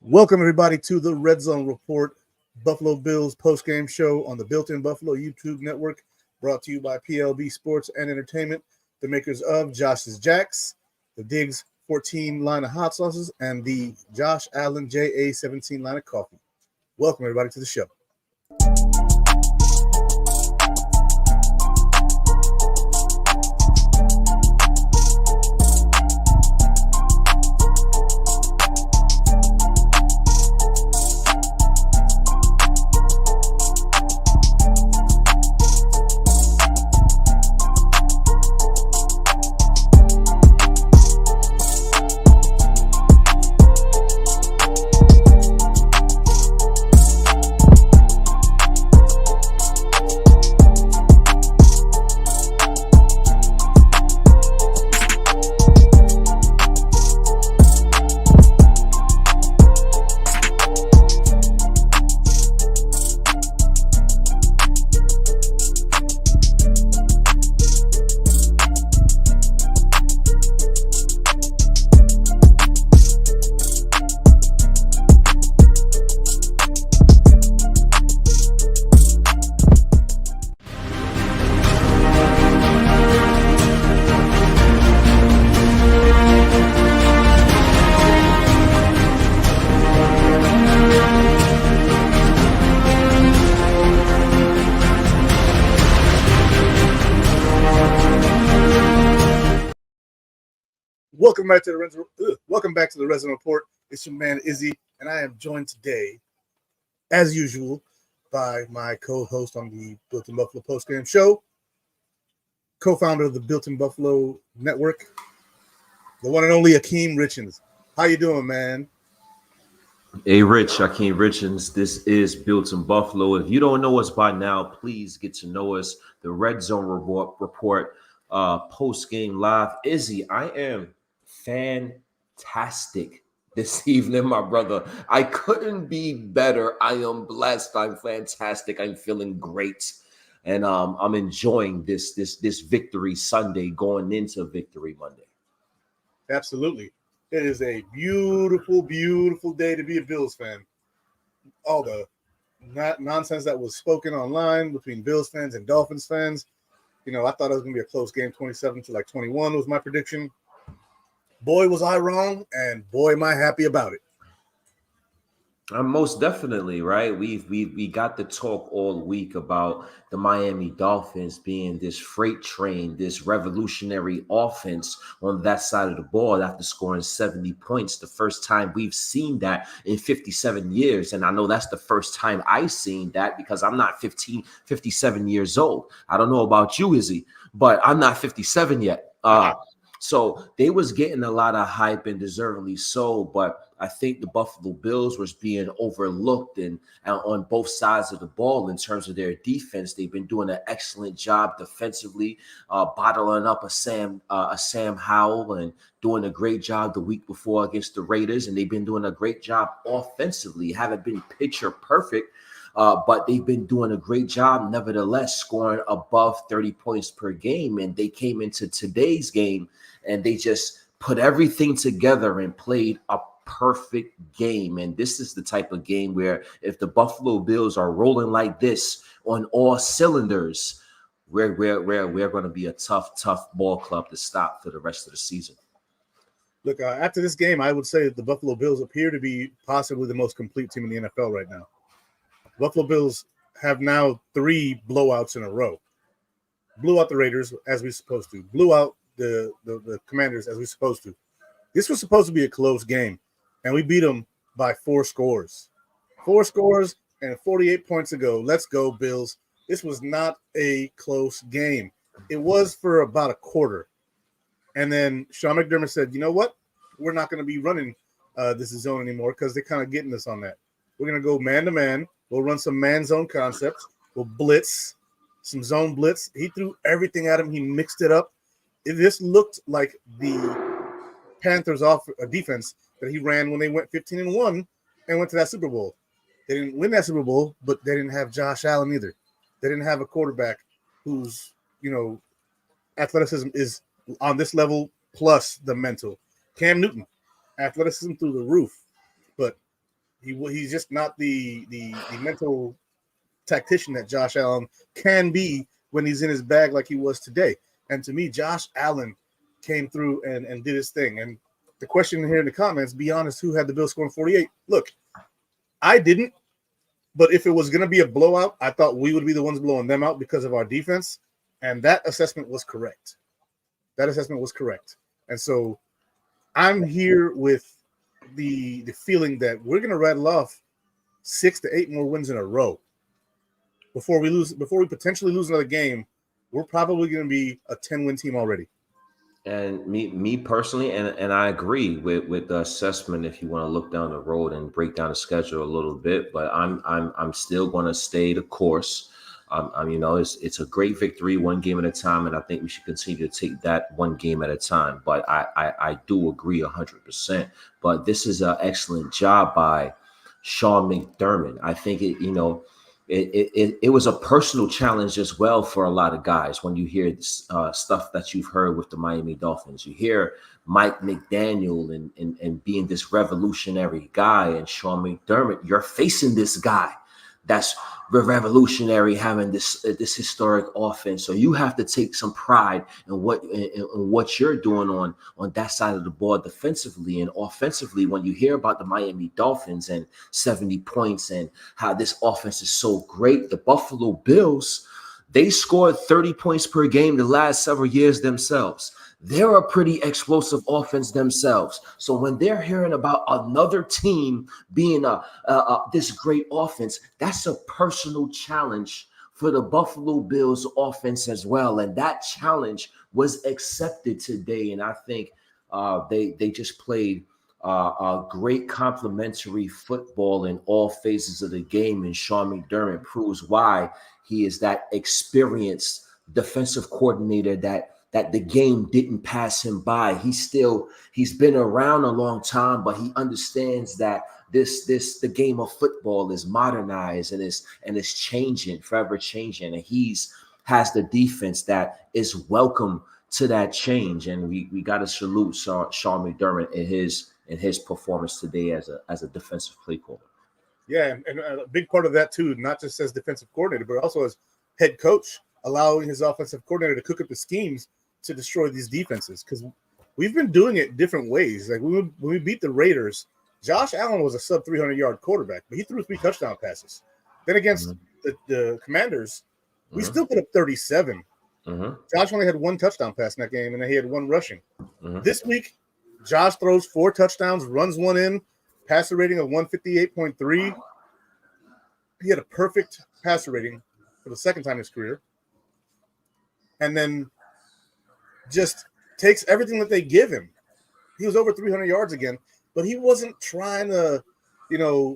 Welcome, everybody, to the Redzone Report, Buffalo Bills postgame show on the Built-in Buffalo YouTube network, brought to you by PLB Sports and Entertainment, the makers of Josh's Jacks, the Diggs 14 line of hot sauces, and the Josh Allen JA 17 line of coffee. Welcome, everybody, to the show. Welcome back to the Redzone Report. It's your man Izzy, and I am joined today, as usual, by my co-host on the Built-in Buffalo postgame show, co-founder of the Built-in Buffalo network, the one and only Akeem Richens. How you doing, man? Hey, Rich, Akeem Richens. This is Built-in Buffalo. If you don't know us by now, please get to know us. The Redzone Report post-game live. Izzy, I am fantastic this evening, my brother. I couldn't be better. I am blessed. I'm fantastic. I'm feeling great, and I'm enjoying this Victory Sunday going into Victory Monday. Absolutely, it is a beautiful, beautiful day to be a Bills fan. All the nonsense that was spoken online between Bills fans and Dolphins fans. I thought it was going to be a close game, 27 to 21 was my prediction. Boy, was I wrong, and boy, am I happy about it. Most definitely, right? We got the talk all week about the Miami Dolphins being this freight train, this revolutionary offense on that side of the ball after scoring 70 points. The first time we've seen that in 57 years. And I know that's the first time I've seen that because I'm not 57 years old. I don't know about you, Izzy, but I'm not 57 yet. So they was getting a lot of hype and deservedly so, but I think the Buffalo Bills was being overlooked and on both sides of the ball in terms of their defense. They've been doing an excellent job defensively, bottling up a Sam Howell and doing a great job the week before against the Raiders. And they've been doing a great job offensively. Haven't been picture perfect, but they've been doing a great job, nevertheless, scoring above 30 points per game. And they came into today's game and they just put everything together and played a perfect game. And this is the type of game where if the Buffalo Bills are rolling like this on all cylinders, we're going to be a tough ball club to stop for the rest of the season. Look, after this game, I would say that the Buffalo Bills appear to be possibly the most complete team in the NFL right now. Buffalo Bills have now 3 blowouts in a row. Blew out the Raiders as we're supposed to. Blew out the Commanders as we're supposed to. This was supposed to be a close game, and we beat them by 4 scores. 4 scores and 48 points ago. Let's go, Bills. This was not a close game. It was for about a quarter. And then Sean McDermott said, you know what? We're not going to be running this zone anymore because they're kind of getting us on that. We're going to go man-to-man. We'll run some man-zone concepts. We'll blitz, some zone blitz. He threw everything at him. He mixed it up. This looked like the Panthers defense that he ran when they went 15-1 and went to that Super Bowl. They didn't win that Super Bowl, but they didn't have Josh Allen either. They didn't have a quarterback whose, athleticism is on this level plus the mental. Cam Newton, athleticism through the roof. But He's just not the mental tactician that Josh Allen can be when he's in his bag like he was today. And to me, Josh Allen came through and did his thing. And the question here in the comments, be honest, who had the Bills scoring 48? Look, I didn't. But if it was going to be a blowout, I thought we would be the ones blowing them out because of our defense. And that assessment was correct. And so I'm here with the feeling that we're going to rattle off 6 to 8 more wins in a row. Before we potentially lose another game, we're probably going to be a 10-win team already. And me personally, and I agree with the assessment if you want to look down the road and break down the schedule a little bit, but I'm still going to stay the course. It's a great victory, one game at a time, and I think we should continue to take that one game at a time. But I do agree 100%. But this is an excellent job by Sean McDermott. I think it was a personal challenge as well for a lot of guys. When you hear stuff that you've heard with the Miami Dolphins, you hear Mike McDaniel and being this revolutionary guy, and Sean McDermott, you're facing this guy that's revolutionary, having this historic offense. So you have to take some pride in what you're doing on that side of the ball defensively and offensively. When you hear about the Miami Dolphins and 70 points and how this offense is so great, the Buffalo Bills, they scored 30 points per game the last several years themselves. They're a pretty explosive offense themselves. So when they're hearing about another team being this great offense, that's a personal challenge for the Buffalo Bills offense as well. And that challenge was accepted today. And I think they just played a great complementary football in all phases of the game. And Sean McDermott proves why he is that experienced defensive coordinator that the game didn't pass him by. He's been around a long time, but he understands that the game of football is modernized and is changing, forever changing. And has the defense that is welcome to that change. And we got to salute Sean McDermott in his performance today as a defensive play caller. Yeah, and a big part of that too, not just as defensive coordinator, but also as head coach, allowing his offensive coordinator to cook up the schemes to destroy these defenses, because we've been doing it different ways. Like when we beat the Raiders, Josh Allen was a sub 300-yard quarterback, but he threw 3 touchdown passes. Then against the Commanders, we still put up 37. Josh only had 1 touchdown pass in that game, and then he had 1 rushing. This week, Josh throws 4 touchdowns, runs 1 in, passer rating of 158.3. He had a perfect passer rating for the second time in his career. And then just takes everything that they give him. He was over 300 yards again, but he wasn't trying to,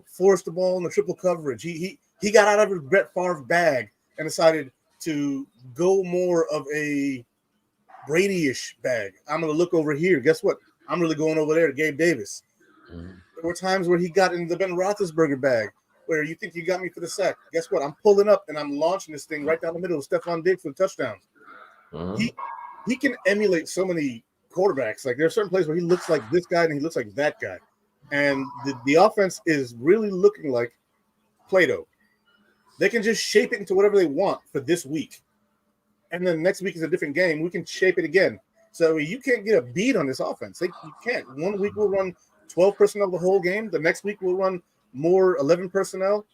force the ball in the triple coverage. He got out of his Brett Favre bag and decided to go more of a Brady-ish bag. I'm going to look over here. Guess what? I'm really going over there to Gabe Davis. There were times where he got in the Ben Roethlisberger bag, where you think you got me for the sack. Guess what? I'm pulling up and I'm launching this thing right down the middle of Stephon Diggs for the touchdowns. He can emulate so many quarterbacks. Like there are certain plays where he looks like this guy and he looks like that guy. And the offense is really looking like Play-Doh. They can just shape it into whatever they want for this week. And then next week is a different game. We can shape it again. So you can't get a beat on this offense. You can't. 1 week we'll run 12 personnel the whole game. The next week we'll run more 11 personnel.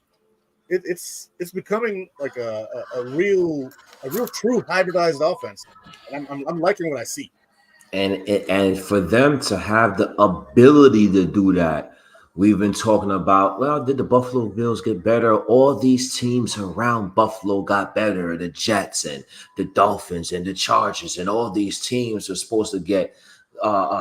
It's becoming like a real true hybridized offense. And I'm liking what I see. And for them to have the ability to do that, we've been talking about, well, did the Buffalo Bills get better? All these teams around Buffalo got better. The Jets and the Dolphins and the Chargers and all these teams are supposed to get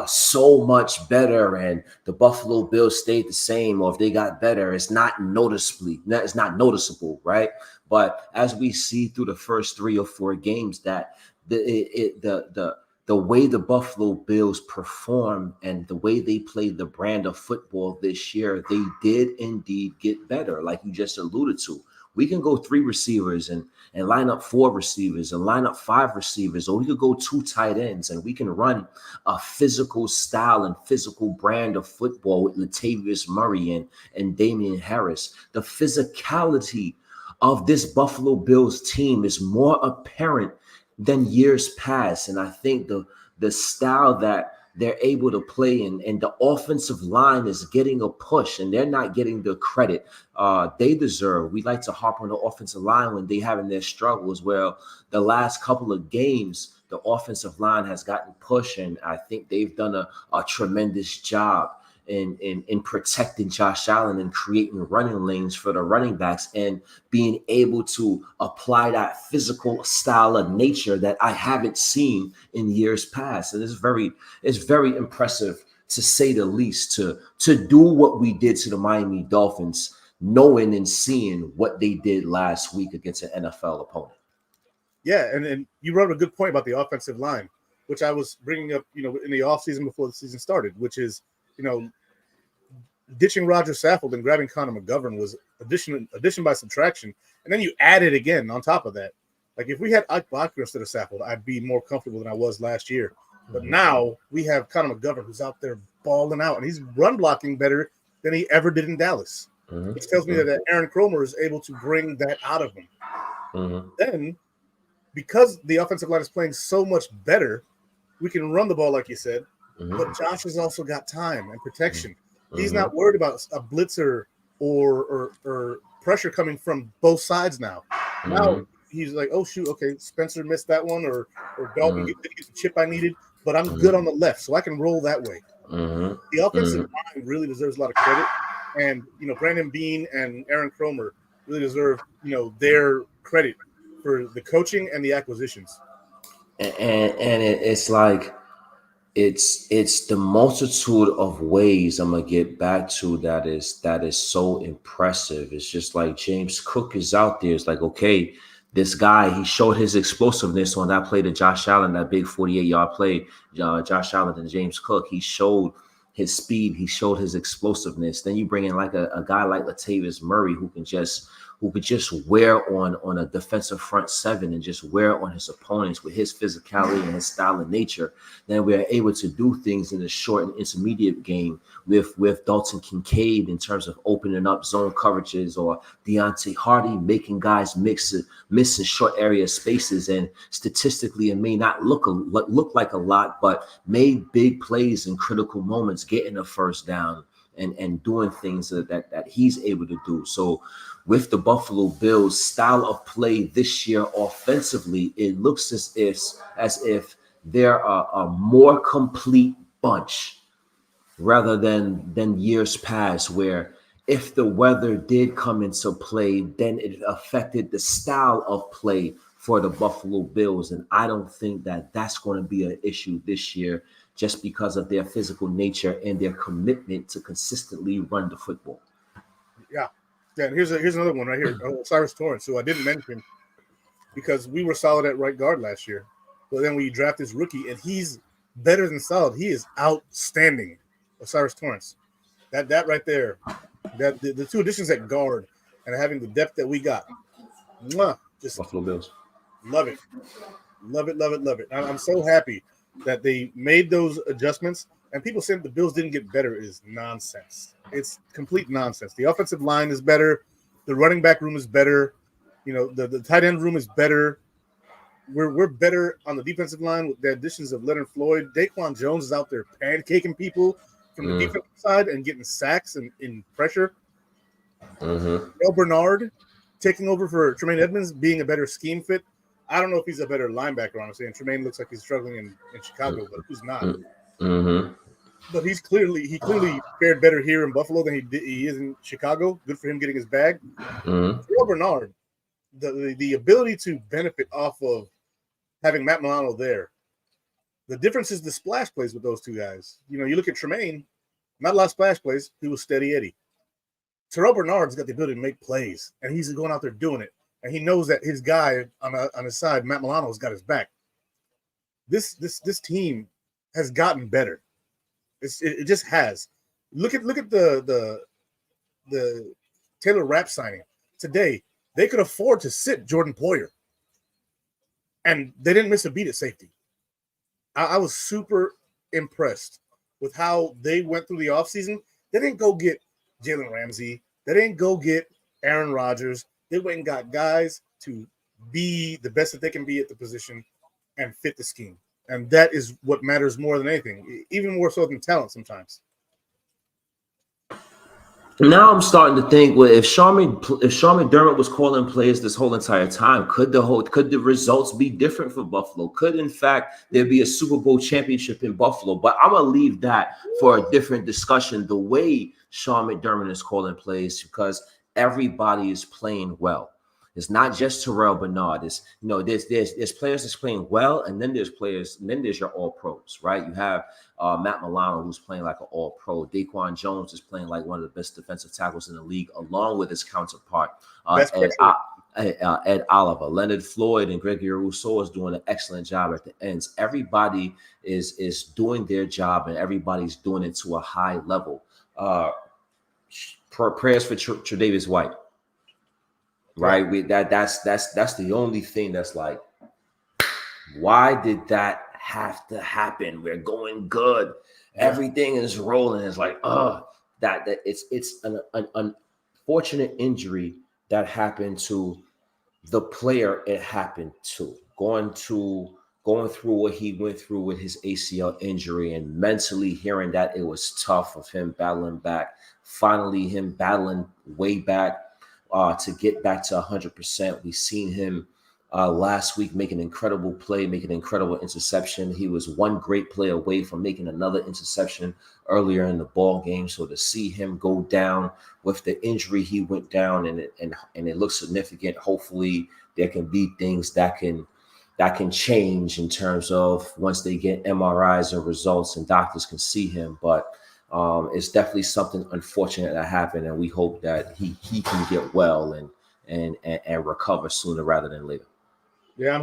so much better, and the Buffalo Bills stayed the same, or if they got better, it's not noticeable, right? But as we see through the first 3 or 4 games, that the way the Buffalo Bills perform and the way they played the brand of football this year, they did indeed get better, like you just alluded to. We can go 3 receivers and line up 4 receivers and line up 5 receivers, or we could go 2 tight ends, and we can run a physical style and physical brand of football with Latavius Murray and Damian Harris. The physicality of this Buffalo Bills team is more apparent than years past. And I think the style that they're able to play and the offensive line is getting a push, and they're not getting the credit they deserve. We like to harp on the offensive line when they having their struggles. Well, the last couple of games, the offensive line has gotten pushed, and I think they've done a tremendous job in protecting Josh Allen and creating running lanes for the running backs and being able to apply that physical style of nature that I haven't seen in years past. And it's very impressive, to say the least, to do what we did to the Miami Dolphins, knowing and seeing what they did last week against an NFL opponent. Yeah, and you wrote a good point about the offensive line, which I was bringing up, in the offseason before the season started, which is, ditching Roger Saffold and grabbing Connor McGovern was addition by subtraction. And then you added again on top of that. Like, if we had Ike Blocker instead of Saffold, I'd be more comfortable than I was last year. But now we have Connor McGovern, who's out there balling out, and he's run blocking better than he ever did in Dallas, which tells me that Aaron Kromer is able to bring that out of him. Then, because the offensive line is playing so much better, we can run the ball, like you said, but Josh has also got time and protection. He's not worried about a blitzer or pressure coming from both sides now. Now he's like, oh, shoot, okay, Spencer missed that one, or Dalton didn't get the chip I needed, but I'm good on the left, so I can roll that way. The offensive line really deserves a lot of credit, and, Brandon Beane and Aaron Kromer really deserve, their credit for the coaching and the acquisitions. And it's like, it's the multitude of ways I'm gonna get back to that is so impressive. It's just like James Cook is out there. It's like, okay, this guy, he showed his explosiveness on that play to Josh Allen, that big 48-yard play, Josh Allen and James Cook. He showed his speed. He showed his explosiveness. Then you bring in like a guy like Latavius Murray who could just wear on a defensive front seven and just wear on his opponents with his physicality and his style and nature. Then we are able to do things in the short and intermediate game with Dalton Kincaid in terms of opening up zone coverages, or Deontay Hardy making guys miss in short area spaces. And statistically, it may not look like a lot, but made big plays in critical moments, getting a first down and doing things that he's able to do. So with the Buffalo Bills style of play this year offensively, it looks as if they're a more complete bunch rather than years past, where if the weather did come into play, then it affected the style of play for the Buffalo Bills. And I don't think that that's going to be an issue this year, just because of their physical nature and their commitment to consistently run the football. Yeah. Yeah, and here's another one right here. Cyrus Torrence, who I didn't mention because we were solid at right guard last year. But then we draft this rookie, and he's better than solid. He is outstanding. Cyrus Torrence. That right there, that the 2 additions at guard and having the depth that we got. Just Buffalo Bills. Love it. Love it, love it, love it. I'm so happy that they made those adjustments. And people saying the Bills didn't get better is nonsense. It's complete nonsense. The offensive line is better. The running back room is better. The tight end room is better. We're better on the defensive line with the additions of Leonard Floyd. Daquan Jones is out there pancaking people from the defensive side and getting sacks and in pressure. El Bernard taking over for Tremaine Edmonds, being a better scheme fit. I don't know if he's a better linebacker, honestly. And Tremaine looks like he's struggling in Chicago, but who's not? But he clearly fared better here in Buffalo than he is in Chicago. Good for him getting his bag. El Bernard, the ability to benefit off of having Matt Milano there. The difference is the splash plays with those 2 guys. You look at Tremaine, not a lot of splash plays. He was steady Eddie. Terrell Bernard's got the ability to make plays, and he's going out there doing it. And he knows that his guy on his side, Matt Milano, has got his back. This team has gotten better. It just has. Look at the Taylor Rapp signing today. they could afford to sit Jordan Poyer. And they didn't miss a beat at safety. I was super impressed with how they went through the offseason. They didn't go get Jalen Ramsey. They didn't go get Aaron Rodgers. They went and got guys to be the best that they can be at the position and fit the scheme. And that is what matters more than anything, even more so than talent sometimes. Now I'm starting to think, well, if Sean McDermott was calling plays this whole entire time, could the results be different for Buffalo? Could, in fact, there be a Super Bowl championship in Buffalo? But I'm gonna leave that for a different discussion. The way Sean McDermott is calling plays, because everybody is playing well. It's not just Terrell Bernard. It's there's players that's playing well, and then there's your all pros, right? You have Matt Milano, who's playing like an all pro. Daquan Jones is playing like one of the best defensive tackles in the league, along with his counterpart Ed Oliver. Leonard Floyd and Gregory Rousseau is doing an excellent job at the ends. Everybody is doing their job, and everybody's doing it to a high level. Prayers for Tre'Davious White. Right, that's the only thing that's like, why did that have to happen? We're going good, everything is rolling. It's like, that it's an unfortunate injury that happened to the player. It happened to going through what he went through with his ACL injury, and mentally hearing that it was tough of him battling back. Finally, him battling way back. To get back to 100%. We've seen him last week make an incredible play, make an incredible interception. He was one great play away from making another interception earlier in the ball game. So to see him go down with the injury, he went down, and it looks significant. Hopefully, there can be things that can change in terms of once they get MRIs and results and doctors can see him. But it's definitely something unfortunate that happened, and we hope that he can get well and recover sooner rather than later. Yeah,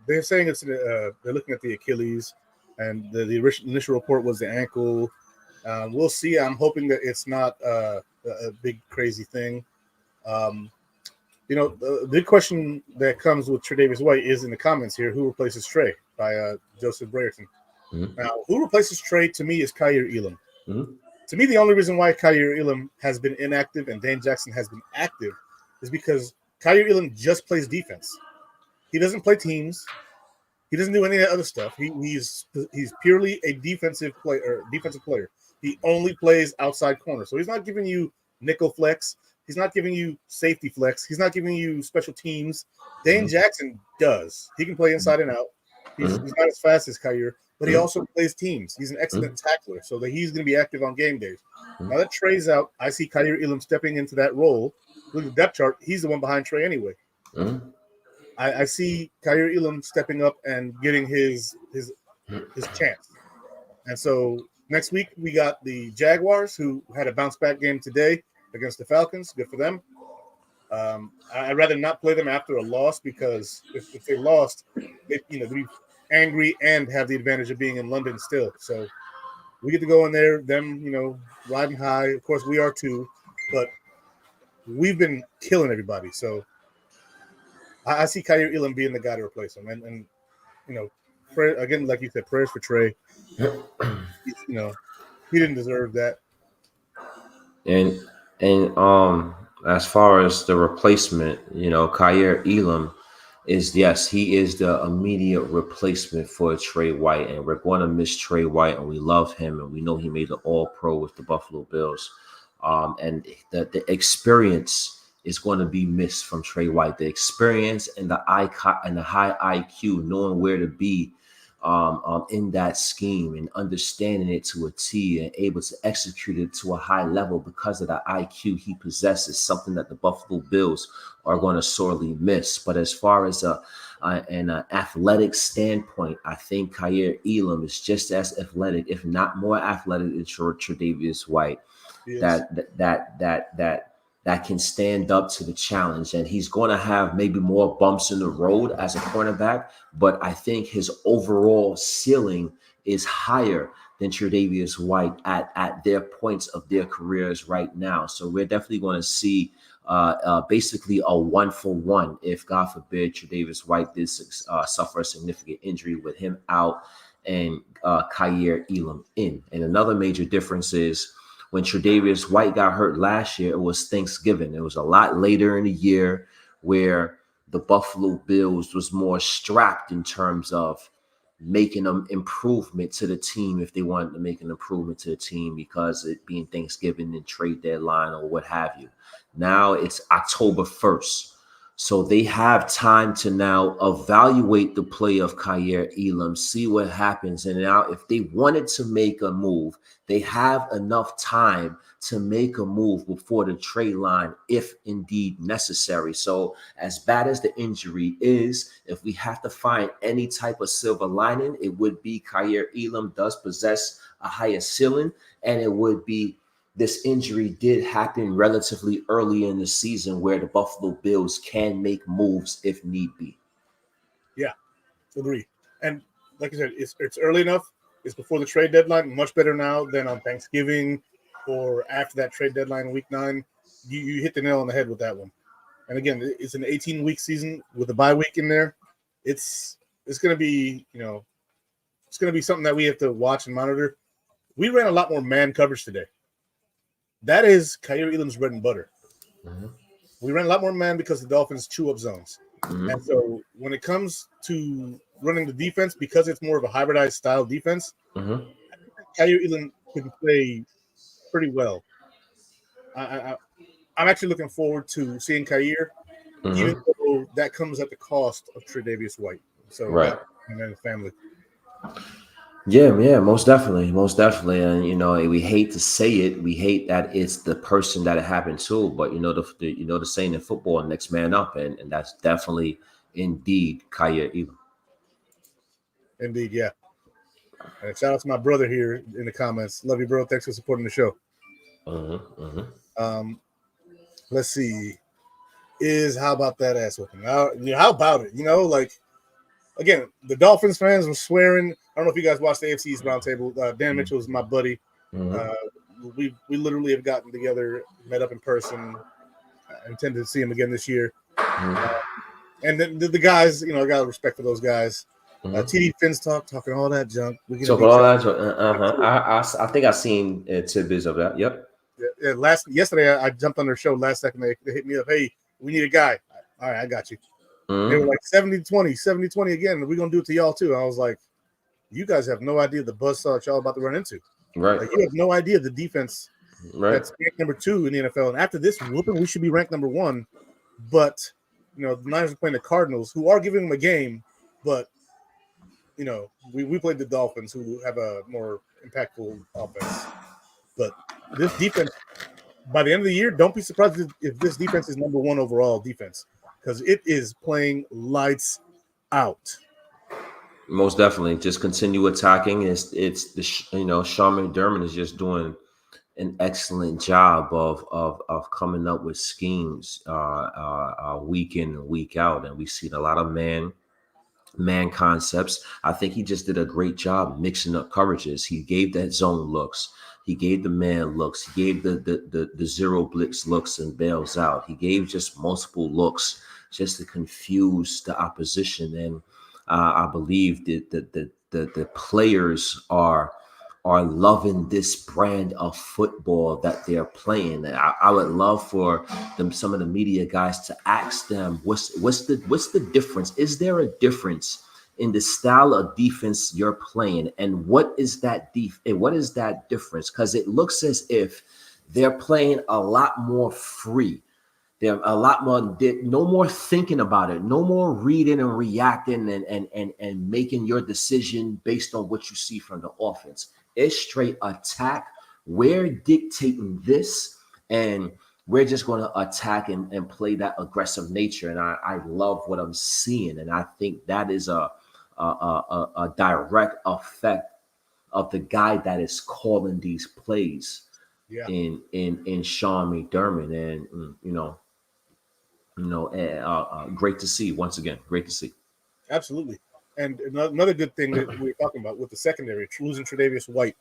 they're saying it's they're looking at the Achilles, and the initial report was the ankle. We'll see. I'm hoping that it's not a big crazy thing. The big question that comes with Tre'Davious White is in the comments here: who replaces Trey? By Joseph Brayerton. Mm-hmm. Now, who replaces Trey to me is Kaiir Elam. Mm-hmm. To me, the only reason why Kaiir Elam has been inactive and Dane Jackson has been active is because Kaiir Elam just plays defense. He doesn't play teams. He doesn't do any of that other stuff. He's purely a defensive player. He only plays outside corner. So he's not giving you nickel flex. He's not giving you safety flex. He's not giving you special teams. Dane Jackson does. He can play inside and out. He's not as fast as Kaiir, but he also plays teams. He's an excellent tackler, so that he's going to be active on game days. Now that Trey's out, I see Kaiir Elam stepping into that role. Look at the depth chart. He's the one behind Trey anyway. I see Kaiir Elam stepping up and getting his chance. And so next week we got the Jaguars, who had a bounce back game today against the Falcons. Good for them. I'd rather not play them after a loss, because if they lost, they'd be angry and have the advantage of being in London still. So we get to go in there, them, riding high. Of course, we are too, but we've been killing everybody. So I see Kaiir Elam being the guy to replace him. And again, like you said, prayers for Trey. He didn't deserve that. And as far as the replacement, Kaiir Elam he is the immediate replacement for Trey White, and we're going to miss Trey White, and we love him, and we know he made the All-Pro with the Buffalo Bills, and the experience is going to be missed from Trey White. The experience and the high IQ, knowing where to be in that scheme and understanding it to a T and able to execute it to a high level because of the IQ he possesses, something that the Buffalo Bills are going to sorely miss. But as far as an athletic standpoint, I think Kaiir Elam is just as athletic, if not more athletic, than Tre'Davious White. Yes. That can stand up to the challenge, and he's going to have maybe more bumps in the road as a cornerback, but I think his overall ceiling is higher than Tre'Davious White at their points of their careers right now. So we're definitely going to see basically a 1-for-1 if, God forbid, Tre'Davious White did suffer a significant injury with him out and Kaiir Elam in. And another major difference is when Tre'Davious White got hurt last year, it was Thanksgiving. It was a lot later in the year where the Buffalo Bills was more strapped in terms of making an improvement to the team if they wanted to make an improvement to the team because it being Thanksgiving and trade deadline or what have you. Now it's October 1st. So they have time to now evaluate the play of Kaiir Elam, see what happens. And now if they wanted to make a move, they have enough time to make a move before the trade line, if indeed necessary. So as bad as the injury is, if we have to find any type of silver lining, it would be Kaiir Elam does possess a higher ceiling, and it would be this injury did happen relatively early in the season where the Buffalo Bills can make moves if need be. Yeah, agree. And like I said, it's early enough. It's before the trade deadline. Much better now than on Thanksgiving or after that trade deadline, week 9. You hit the nail on the head with that one. And again, it's an 18-week season with a bye week in there. It's going to be, it's going to be something that we have to watch and monitor. We ran a lot more man coverage today. That is Kaiir Elam's bread and butter. Mm-hmm. We ran a lot more man because the Dolphins chew up zones. Mm-hmm. And so when it comes to running the defense, because it's more of a hybridized style defense, Mm-hmm. Kaiir Elam can play pretty well. I'm actually looking forward to seeing Kaiir, even though that comes at the cost of Tre'Davious White. So right. And the family. Yeah, most definitely, and we hate to say it, we hate that it's the person that it happened to, but the saying in football, next man up, and that's definitely indeed Kaiir Elam. Indeed, yeah. And shout out to my brother here in the comments. Love you, bro. Thanks for supporting the show. Let's see. How about that ass whooping? How about it? Again, the Dolphins fans were swearing. I don't know if you guys watched the AFC's roundtable. Dan Mitchell is my buddy. We literally have gotten together, met up in person. I intend to see him again this year. And then the guys, I got respect for those guys. TD Finns talking all that junk. I think I seen tidbits of that. Yep. Yesterday, I jumped on their show last second. They hit me up. Hey, we need a guy. All right, I got you. They were like 70-20, 70-20 again. We're going to do it to y'all too. I was like, you guys have no idea the buzzsaw that y'all about to run into. Right. Like, you have no idea the defense that's ranked number 2 in the NFL. And after this whooping, we should be ranked number 1. But, the Niners are playing the Cardinals, who are giving them a game. But, we played the Dolphins, who have a more impactful offense. But this defense, by the end of the year, don't be surprised if this defense is number 1 overall defense, because it is playing lights out. Most definitely, just continue attacking. It's the Sean McDermott is just doing an excellent job of coming up with schemes week in and week out, and we've seen a lot of man concepts. I think he just did a great job mixing up coverages. He gave that zone looks. He gave the man looks. He gave the zero blitz looks and bails out. He gave just multiple looks just to confuse the opposition. And I believe that the players are loving this brand of football that they're playing. And I would love for some of the media guys to ask them, what's the difference? Is there a difference in the style of defense you're playing, and what is that difference? Because it looks as if they're playing a lot more free. They're a lot more, no more thinking about it, no more reading and reacting and making your decision based on what you see from the offense. It's straight attack. We're dictating this, and we're just going to attack and play that aggressive nature. And I love what I'm seeing, and I think that is a direct effect of the guy that is calling these plays in Sean McDermott. And great to see once again. Great to see. Absolutely. And another good thing that we were talking about with the secondary, losing Tre'Davious White.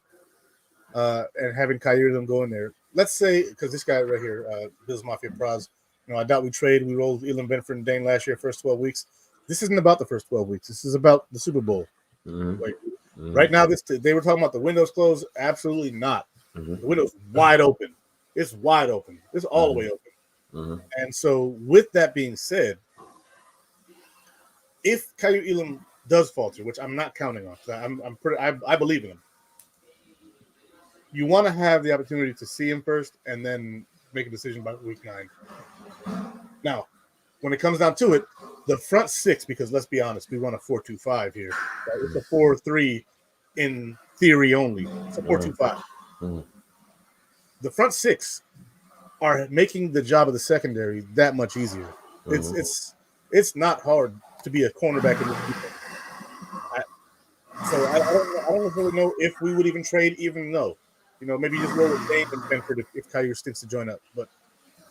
and having Kyrie them go in there. Let's say, because this guy right here, Bills Mafia Praz, I doubt we trade. We rolled Elam Benford and Dane last year, first 12 weeks. This isn't about the first 12 weeks. This is about the Super Bowl. Right now, they were talking about the windows closed. Absolutely not. The window's wide open. It's wide open. It's all the way open. And so, with that being said, if Kyrie Elam does falter, which I'm not counting on, I believe in him. You want to have the opportunity to see him first and then make a decision about week 9. Now, when it comes down to it, the front 6, because let's be honest, we run a 4-2-5 here. Right? It's a 4-3 in theory only. It's a 4-2-5. The front 6 are making the job of the secondary that much easier. It's not hard to be a cornerback in this defense. I don't really know if we would even trade, even though, maybe just roll with Dane and Benford if Kyrie sticks to join up. But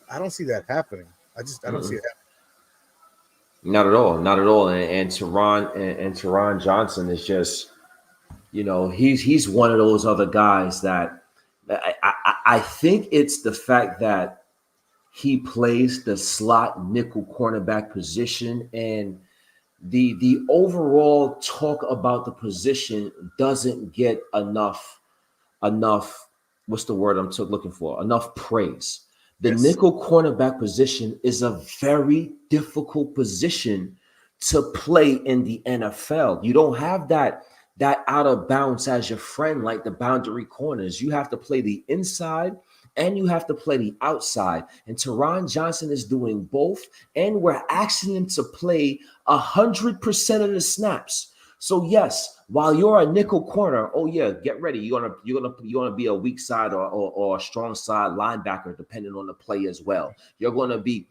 I don't see that happening. I don't see it happening. Not at all. And Teron Johnson is just, he's one of those other guys that I think it's the fact that he plays the slot nickel cornerback position, and the overall talk about the position doesn't get enough, what's the word I'm looking for? Enough praise. The nickel cornerback position is a very difficult position to play in the NFL. You don't have that out of bounds as your friend like the boundary corners. You have to play the inside and you have to play the outside. And Teron Johnson is doing both, and we're asking him to play 100% of the snaps. So yes, while you're a nickel corner, get ready. You're gonna be a weak side or a strong side linebacker, depending on the play as well. You're gonna be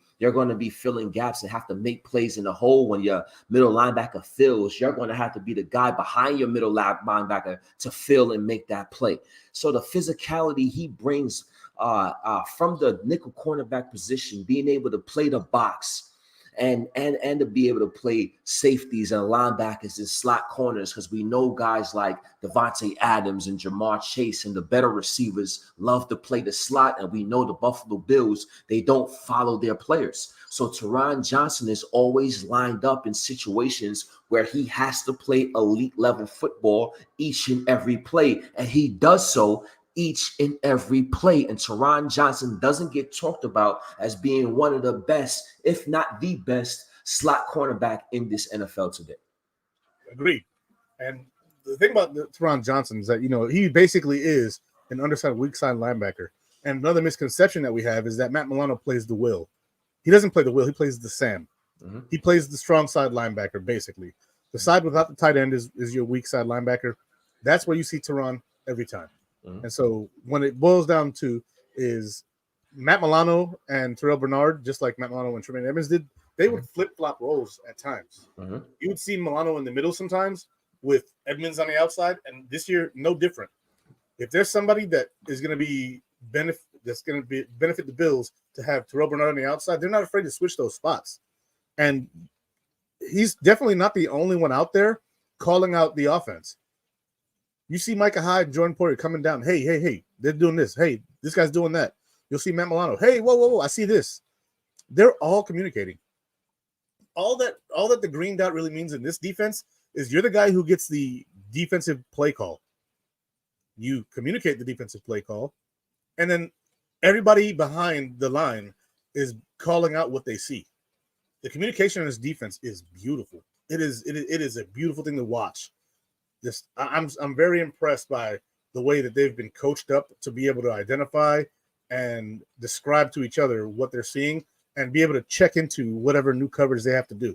filling gaps and have to make plays in the hole when your middle linebacker fills. You're gonna have to be the guy behind your middle linebacker to fill and make that play. So the physicality he brings from the nickel cornerback position, being able to play the box and to be able to play safeties and linebackers and slot corners, because we know guys like Devontae Adams and Jamar Chase and the better receivers love to play the slot, and we know the Buffalo Bills, they don't follow their players. So Teron Johnson is always lined up in situations where he has to play elite level football each and every play, and he does so each and every play. And Teron Johnson doesn't get talked about as being one of the best, if not the best, slot cornerback in this NFL today. Agreed. And the thing about Teron Johnson is that, he basically is an underside, weak side linebacker. And another misconception that we have is that Matt Milano plays the will. He doesn't play the will. He plays the Sam. He plays the strong side linebacker, basically. The side without the tight end is your weak side linebacker. That's where you see Teron every time. And so when it boils down to is Matt Milano and Terrell Bernard, just like Matt Milano and Tremaine Edmonds did, they would flip-flop roles at times. You would see Milano in the middle sometimes with Edmonds on the outside, and this year, no different. If there's somebody that is going to be benefit the Bills to have Terrell Bernard on the outside, they're not afraid to switch those spots. And he's definitely not the only one out there calling out the offense. You see Micah Hyde and Jordan Poyer coming down. Hey, they're doing this. Hey, this guy's doing that. You'll see Matt Milano. Hey, whoa, I see this. They're all communicating. All that the green dot really means in this defense is you're the guy who gets the defensive play call. You communicate the defensive play call, and then everybody behind the line is calling out what they see. The communication in this defense is beautiful. It is a beautiful thing to watch. I'm very impressed by the way that they've been coached up to be able to identify and describe to each other what they're seeing and be able to check into whatever new coverage they have to do.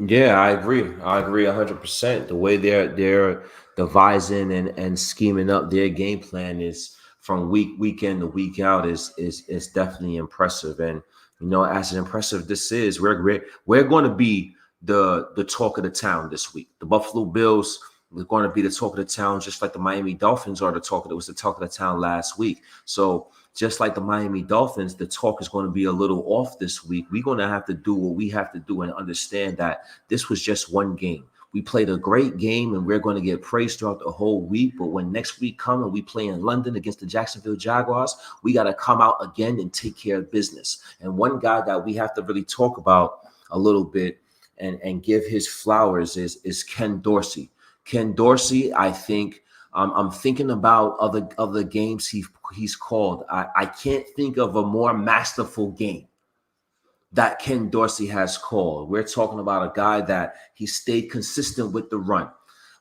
Yeah, I agree 100%. The way they're devising and scheming up their game plan is from week in to week out is definitely impressive. And as impressive this is, we're going to be the talk of the town this week. The Buffalo Bills are going to be the talk of the town, just like the Miami Dolphins are the talk of the town last week. So just like the Miami Dolphins, the talk is going to be a little off this week. We're going to have to do what we have to do and understand that this was just one game. We played a great game, and we're going to get praised throughout the whole week. But when next week comes and we play in London against the Jacksonville Jaguars, we got to come out again and take care of business. And one guy that we have to really talk about a little bit and give his flowers is Ken Dorsey. Ken Dorsey, I think, I'm thinking about other games he's called. I can't think of a more masterful game that Ken Dorsey has called. We're talking about a guy that he stayed consistent with the run.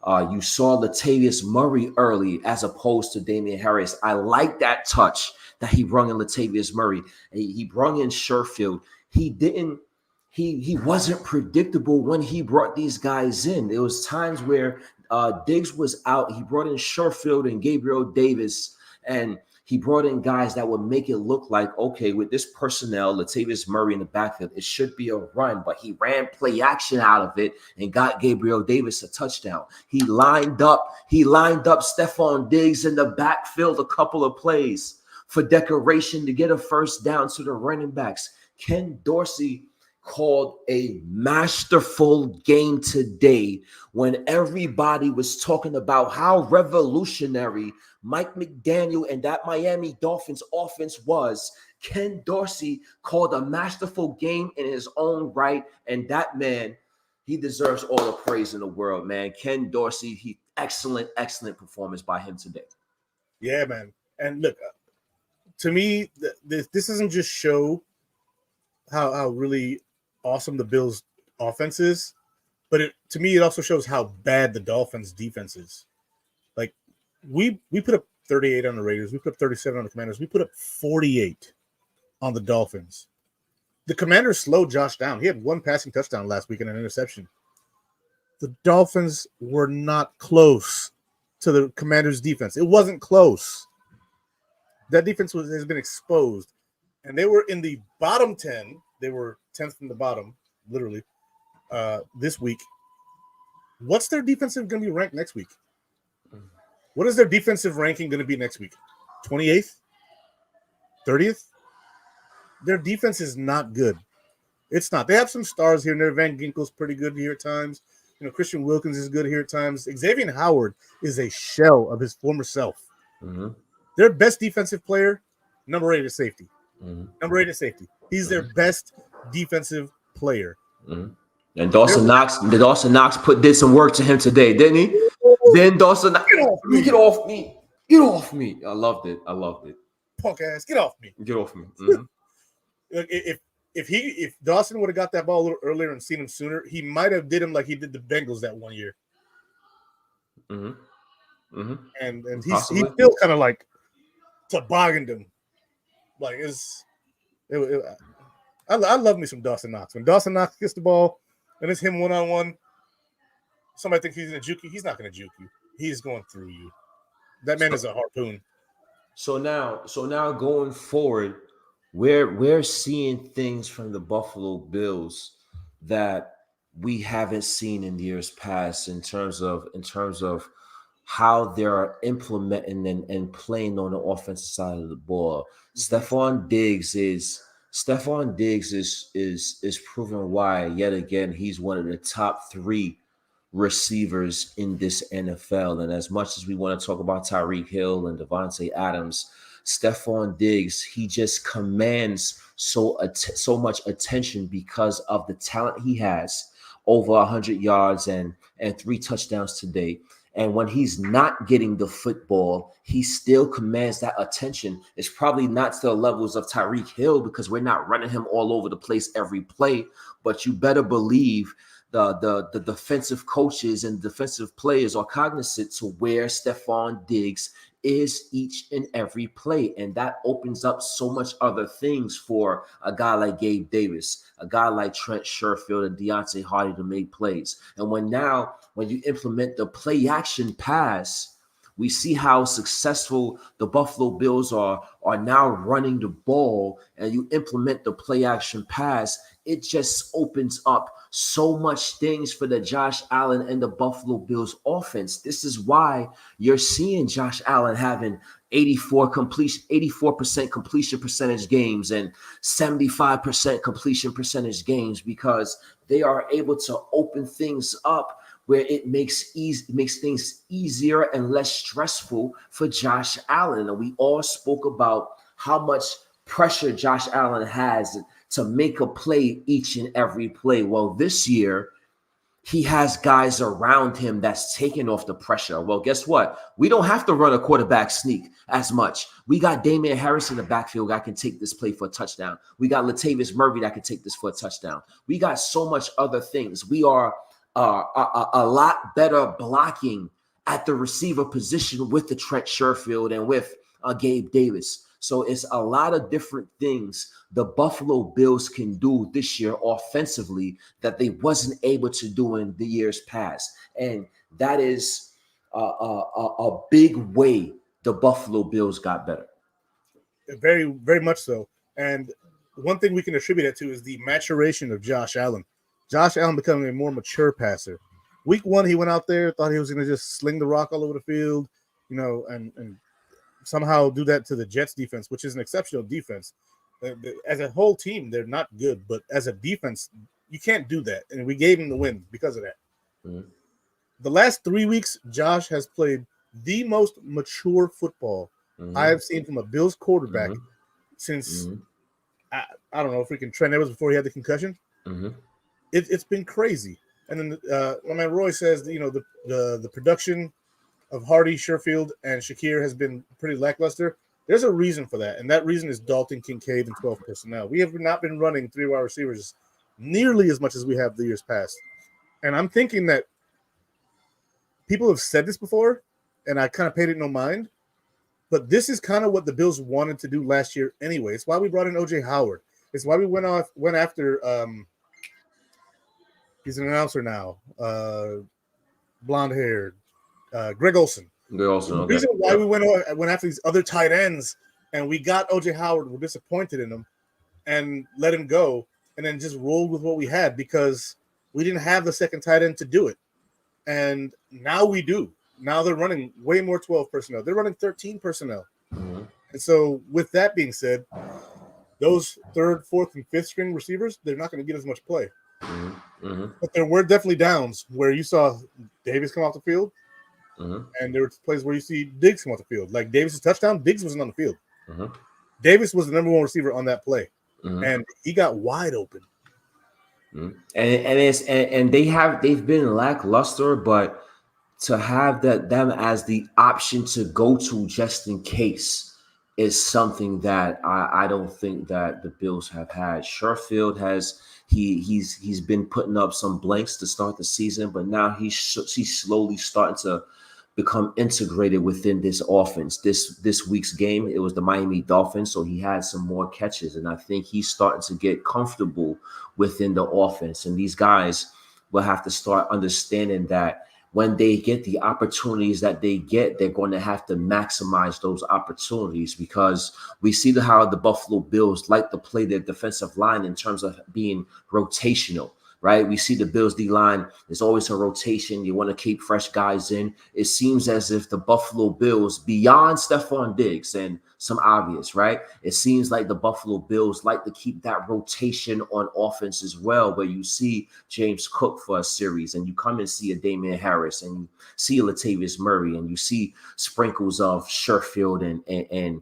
You saw Latavius Murray early as opposed to Damian Harris. I like that touch that he brung in Latavius Murray. He brung in Sherfield. He wasn't predictable when he brought these guys in. There was times where Diggs was out. He brought in Sherfield and Gabriel Davis, and he brought in guys that would make it look like, okay, with this personnel, Latavius Murray in the backfield, it should be a run, but he ran play action out of it and got Gabriel Davis a touchdown. He lined up Stephon Diggs in the backfield a couple of plays for decoration to get a first down to the running backs. Ken Dorsey called a masterful game today when everybody was talking about how revolutionary Mike McDaniel and that Miami Dolphins offense was. Ken Dorsey called a masterful game in his own right, and that man, he deserves all the praise in the world, man. Ken Dorsey, excellent performance by him today. Yeah, man. And look, to me, this doesn't just show how really awesome the Bills' offense is, but to me, it also shows how bad the Dolphins' defense is. Like, we put up 38 on the Raiders. We put up 37 on the Commanders. We put up 48 on the Dolphins. The Commanders slowed Josh down. He had one passing touchdown last week and an interception. The Dolphins were not close to the Commanders' defense. It wasn't close. That defense has been exposed, and they were in the bottom 10. They were 10th from the bottom, literally, this week. What's their defensive going to be ranked next week? What is their defensive ranking going to be next week? 28th? 30th? Their defense is not good. It's not. They have some stars here and there. Van Ginkel's pretty good here at times. Christian Wilkins is good here at times. Xavier Howard is a shell of his former self. Mm-hmm. Their best defensive player, number 8 is safety. Mm-hmm. Number 8 is safety. He's their best defensive player. Mm-hmm. And Dawson Knox did some work to him today, didn't he? Then Dawson Knox, get off me. I loved it. Punk ass, get off me. Mm-hmm. If Dawson would have got that ball a little earlier and seen him sooner, he might have did him like he did the Bengals that one year. Mm-hmm. Mm-hmm. And he still kind of like tobogganed him. Like I love me some Dawson Knox. When Dawson Knox gets the ball and it's him one-on-one, somebody thinks he's going to juke you. He's not going to juke you. He's going through you. That man is a harpoon. So now going forward, we're seeing things from the Buffalo Bills that we haven't seen in years past in terms of how they're implementing and playing on the offensive side of the ball. Stephon Diggs is proven why yet again he's one of the top 3 receivers in this NFL. And as much as we want to talk about Tyreek Hill and Devontae Adams, Stephon Diggs, he just commands so much attention because of the talent he has. Over 100 yards and 3 touchdowns today. And when he's not getting the football, he still commands that attention. It's probably not to the levels of Tyreek Hill because we're not running him all over the place every play. But you better believe the defensive coaches and defensive players are cognizant to where Stephon Diggs is each and every play. And that opens up so much other things for a guy like Gabe Davis, a guy like Trent Sherfield and Deontay Hardy to make plays. And when you implement the play action pass, we see how successful the Buffalo Bills are now running the ball, and you implement the play action pass, it just opens up so much things for the Josh Allen and the Buffalo Bills offense. This is why you're seeing Josh Allen having 84% completion percentage games and 75% completion percentage games, because they are able to open things up where it makes things easier and less stressful for Josh Allen. And we all spoke about how much pressure Josh Allen has to make a play each and every play. Well, this year, he has guys around him that's taking off the pressure. Well, guess what? We don't have to run a quarterback sneak as much. We got Damian Harris in the backfield that can take this play for a touchdown. We got Latavius Murray that can take this for a touchdown. We got so much other things. We are a lot better blocking at the receiver position with the Trent Sherfield and with Gabe Davis. So it's a lot of different things the Buffalo Bills can do this year offensively that they wasn't able to do in the years past. And that is a big way the Buffalo Bills got better. Very, very much so. And one thing we can attribute it to is the maturation of Josh Allen. Josh Allen becoming a more mature passer. Week 1, he went out there, thought he was going to just sling the rock all over the field, and somehow do that to the Jets defense, which is an exceptional defense. As a whole team, they're not good, but as a defense, you can't do that. And we gave him the win because of that. Mm-hmm. The last 3 weeks, Josh has played the most mature football I have seen from a Bills quarterback since, I don't know, freaking Trent Edwards before he had the concussion. It's been crazy. And then my man Roy says, the production of Hardy, Sherfield, and Shakir has been pretty lackluster. There's a reason for that, and that reason is Dalton Kincaid and 12 personnel. We have not been running 3 wide receivers nearly as much as we have the years past. And I'm thinking that people have said this before, and I kind of paid it no mind, but this is kind of what the Bills wanted to do last year anyway. It's why we brought in O.J. Howard. It's why we went after he's an announcer now, blonde-haired, Greg Olsen. The reason why we went after these other tight ends and we got O.J. Howard, we're disappointed in him and let him go and then just rolled with what we had because we didn't have the second tight end to do it. And now we do. Now they're running way more 12 personnel. They're running 13 personnel. And so with that being said, those 3rd, 4th, and 5th string receivers, they're not going to get as much play. But there were definitely downs where you saw Davis come off the field. And there were plays where you see Diggs come off the field. Like Davis' touchdown, Diggs wasn't on the field. Davis was the number 1 receiver on that play. And he got wide open. And they've been lackluster, but to have them as the option to go to just in case is something that I don't think that the Bills have had. Sherfield has he's been putting up some blanks to start the season, but now he's slowly starting to become integrated within this offense. This week's game, it was the Miami Dolphins, so he had some more catches, and I think he's starting to get comfortable within the offense. And these guys will have to start understanding that when they get the opportunities that they get, they're going to have to maximize those opportunities because we see how the Buffalo Bills like to play their defensive line in terms of being rotational. Right? We see the Bills D-line is always a rotation. You want to keep fresh guys in. It seems as if the Buffalo Bills, beyond Stephon Diggs and some obvious, right? It seems like the Buffalo Bills like to keep that rotation on offense as well, where you see James Cook for a series and you come and see a Damian Harris and you see a Latavius Murray and you see sprinkles of Sherfield and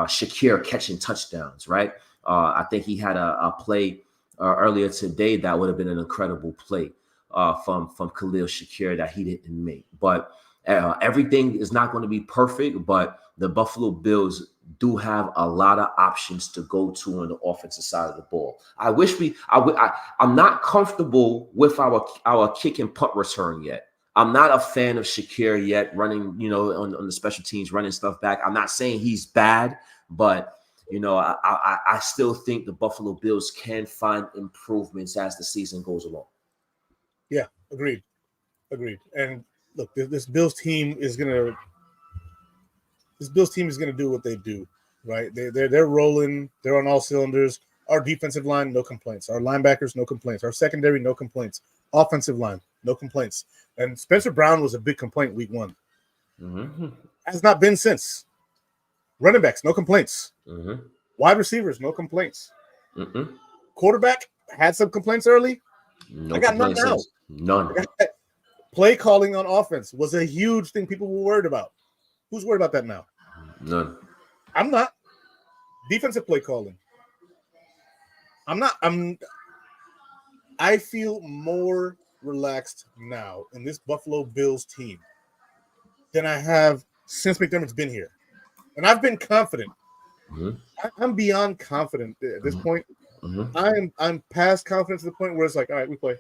Shakir catching touchdowns, right? I think he had a play earlier today that would have been an incredible play from Khalil Shakir that he didn't make. But everything is not going to be perfect, but the Buffalo Bills do have a lot of options to go to on the offensive side of the ball. I'm not comfortable with our kick and punt return yet. I'm not a fan of Shakir yet running, on the special teams, running stuff back. I'm not saying he's bad, but I still think the Buffalo Bills can find improvements as the season goes along. Yeah, agreed. And look, this Bills team is gonna do what they do, right? They're rolling. They're on all cylinders. Our defensive line, no complaints. Our linebackers, no complaints. Our secondary, no complaints. Offensive line, no complaints. And Spencer Brown was a big complaint week 1. Has not been since. Running backs, no complaints. Wide receivers, no complaints. Quarterback had some complaints early. No I got none complaints now. since. None. Play calling on offense was a huge thing people were worried about. Who's worried about that now? None. I'm not. Defensive play calling. I'm not. I feel more relaxed now in this Buffalo Bills team than I have since McDermott's been here. And I've been confident. Mm-hmm. I'm beyond confident at this point. Mm-hmm. I'm past confidence to the point where it's like, all right, we play.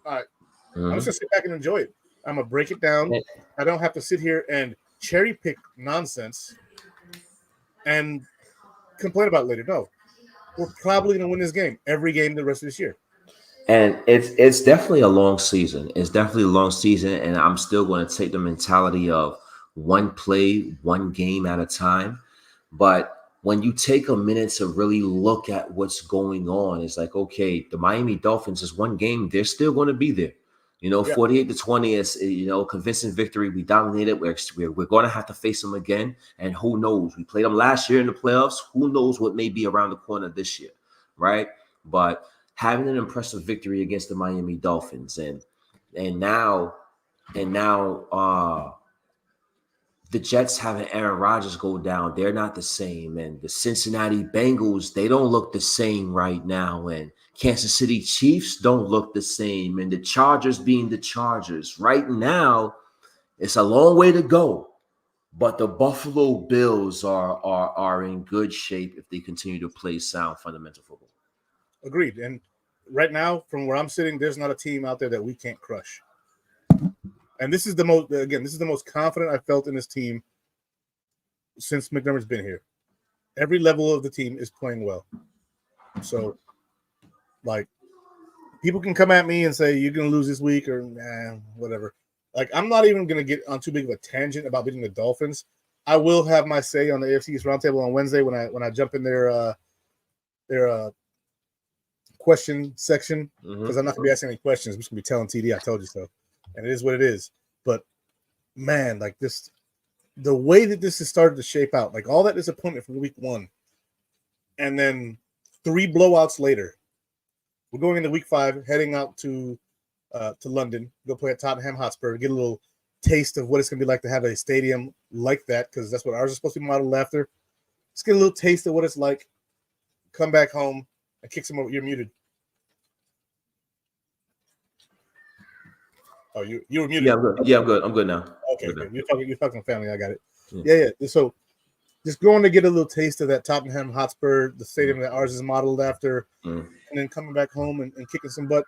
All right. I'm just Mm-hmm. gonna sit back and enjoy it. I'm gonna break it down. I don't have to sit here and cherry pick nonsense and complain about it later. No. We're probably gonna win this game every game the rest of this year. And it's definitely a long season. It's definitely a long season, and I'm still going to take the mentality of one play, one game at a time. But when you take a minute to really look at what's going on, it's like, okay, the Miami Dolphins is one game. They're still going to be there. Yeah. 48-20 is, convincing victory. We dominated. We're going to have to face them again. And who knows? We played them last year in the playoffs. Who knows what may be around the corner this year, right? But having an impressive victory against the Miami Dolphins, and now the Jets having Aaron Rodgers go down, they're not the same. And the Cincinnati Bengals, they don't look the same right now. And Kansas City Chiefs don't look the same. And the Chargers being the Chargers. Right now, it's a long way to go. But the Buffalo Bills are in good shape if they continue to play sound fundamental football. Agreed. And right now, from where I'm sitting, there's not a team out there that we can't crush. And this is the most confident I felt in this team since McDermott's been here. Every level of the team is playing well. So, like, people can come at me and say you're going to lose this week or whatever. Like, I'm not even going to get on too big of a tangent about beating the Dolphins. I will have my say on the AFC East Roundtable on Wednesday when I jump in their question section, because I'm not going to be asking any questions. I'm just going to be telling TD I told you so, and it is what it is. But man, like this, the way that this has started to shape out, like all that disappointment from week one, and then 3 blowouts later, we're going into week 5, heading out to London, go play at Tottenham Hotspur, get a little taste of what it's going to be like to have a stadium like that, because that's what ours is supposed to be modeled after. Let's get a little taste of what it's like. Come back home and kick some more. You're muted. Oh, you were muted. Yeah, I'm good. Yeah, I'm good. I'm good now. Okay, good. You're talking family. I got it. Yeah. So just going to get a little taste of that Tottenham Hotspur, the stadium that ours is modeled after, and then coming back home and kicking some butt.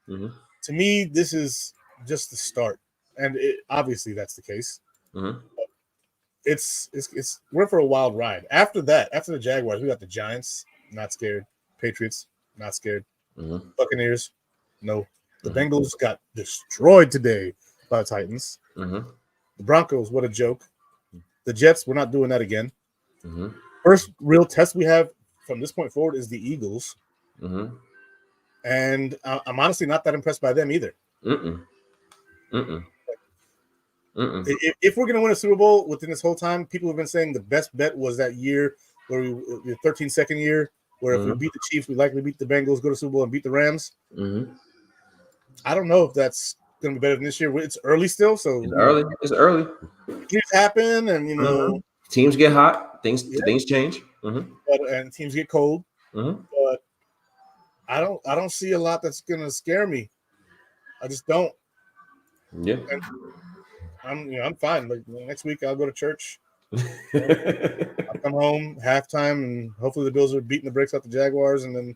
To me, this is just the start, and obviously that's the case. It's we're for a wild ride. After that, after the Jaguars, we got the Giants, not scared. Patriots, not scared. Buccaneers, no. The Bengals got destroyed today by the Titans. The Broncos, what a joke. The Jets, we're not doing that again. First real test we have from this point forward is the Eagles. And I'm honestly not that impressed by them either. If we're going to win a Super Bowl within this whole time, people have been saying the best bet was that year where the 13-second year, where if we beat the Chiefs, we likely beat the Bengals, go to Super Bowl, and beat the Rams. I don't know if that's going to be better than this year. It's early still, so It's early. Things happen, and teams get hot. Things change. And teams get cold. But I don't see a lot that's going to scare me. I just don't. Yeah. And I'm fine. Like next week, I'll go to church. I'll come home halftime, and hopefully the Bills are beating the brakes out the Jaguars, and then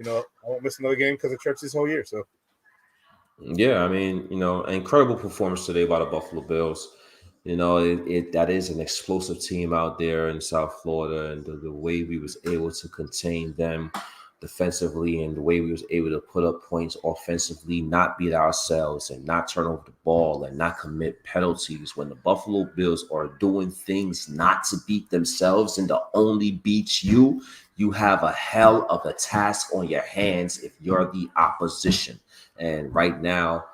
I won't miss another game because of church this whole year. So. Yeah, I mean, incredible performance today by the Buffalo Bills. That is an explosive team out there in South Florida, and the way we was able to contain them defensively, and the way we was able to put up points offensively, not beat ourselves, and not turn over the ball, and not commit penalties. When the Buffalo Bills are doing things not to beat themselves and to only beat you, you have a hell of a task on your hands if you're the opposition. And right now,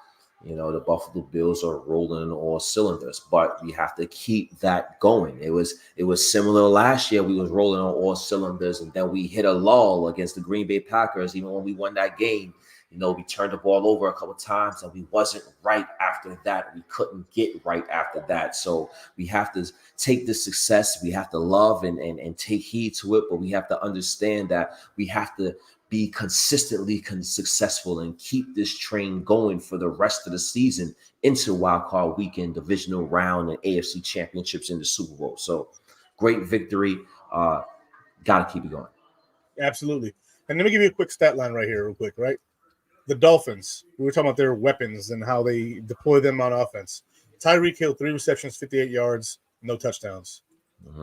the Buffalo Bills are rolling on all cylinders, but we have to keep that going. It was similar last year. We was rolling on all cylinders, and then we hit a lull against the Green Bay Packers. Even when we won that game, We turned the ball over a couple times and we wasn't right after that. We couldn't get right after that. So we have to take the success. We have to love and take heed to it, but we have to understand that we have to be consistently successful and keep this train going for the rest of the season into wild card weekend, divisional round, and AFC championships in the Super Bowl. So great victory. Got to keep it going. Absolutely. And let me give you a quick stat line right here real quick, right? The Dolphins, we were talking about their weapons and how they deploy them on offense. Tyreek Hill, 3 receptions, 58 yards, no touchdowns,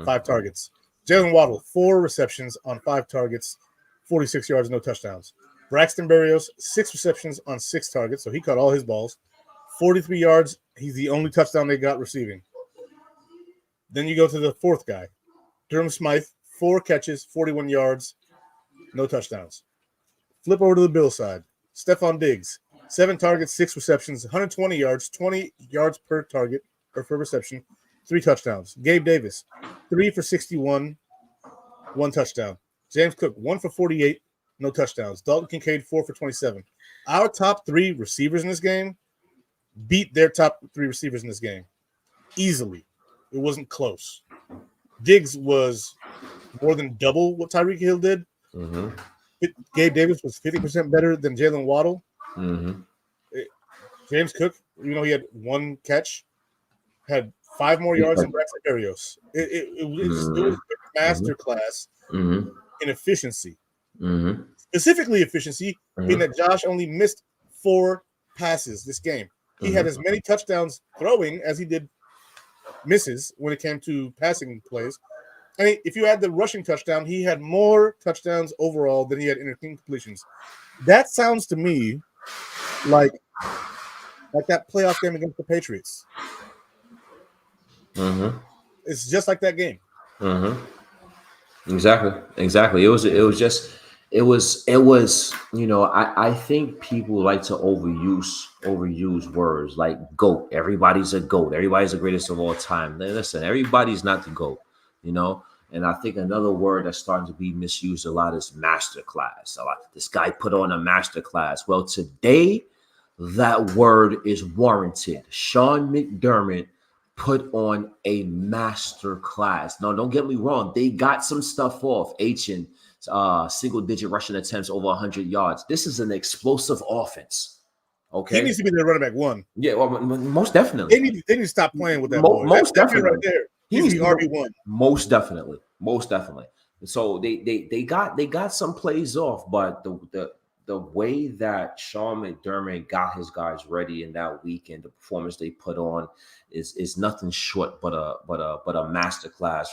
5 targets. Jalen Waddle, 4 receptions on 5 targets, 46 yards, no touchdowns. Braxton Berrios, 6 receptions on 6 targets, so he caught all his balls, 43 yards. He's the only touchdown they got receiving. Then you go to the 4th guy, Durham Smythe, 4 catches, 41 yards, no touchdowns. Flip over to the Bills side. Stephon Diggs, 7 targets, 6 receptions, 120 yards, 20 yards per target or per reception, 3 touchdowns. Gabe Davis, 3 for 61, 1 touchdown. James Cook, 1 for 48, no touchdowns. Dalton Kincaid, 4 for 27. Our top 3 receivers in this game beat their top 3 receivers in this game easily. It wasn't close. Diggs was more than double what Tyreek Hill did. Gabe Davis was 50% better than Jalen Waddle. James Cook, he had 1 catch, had 5 more yards than Braxton Berrios. It was a master class in efficiency. Specifically efficiency, being that Josh only missed 4 passes this game. He had as many touchdowns throwing as he did misses when it came to passing plays. I mean, if you add the rushing touchdown, he had more touchdowns overall than he had incompletions. That sounds to me like that playoff game against the Patriots. It's just like that game. Exactly. It was. I think people like to overuse words like GOAT. Everybody's a GOAT. Everybody's the greatest of all time. Listen, everybody's not the GOAT. And I think another word that's starting to be misused a lot is masterclass. This guy put on a masterclass. Well, today that word is warranted. Sean McDermott put on a masterclass. Now, don't get me wrong. They got some stuff off. H&, single-digit rushing attempts over 100 yards. This is an explosive offense. Okay, he needs to be the running back 1. Yeah, well, most definitely. They need to stop playing with that boy. Most definitely, right there. He's the RB1. Most definitely. So they got some plays off, but the way that Sean McDermott got his guys ready in that week and the performance they put on is nothing short but a masterclass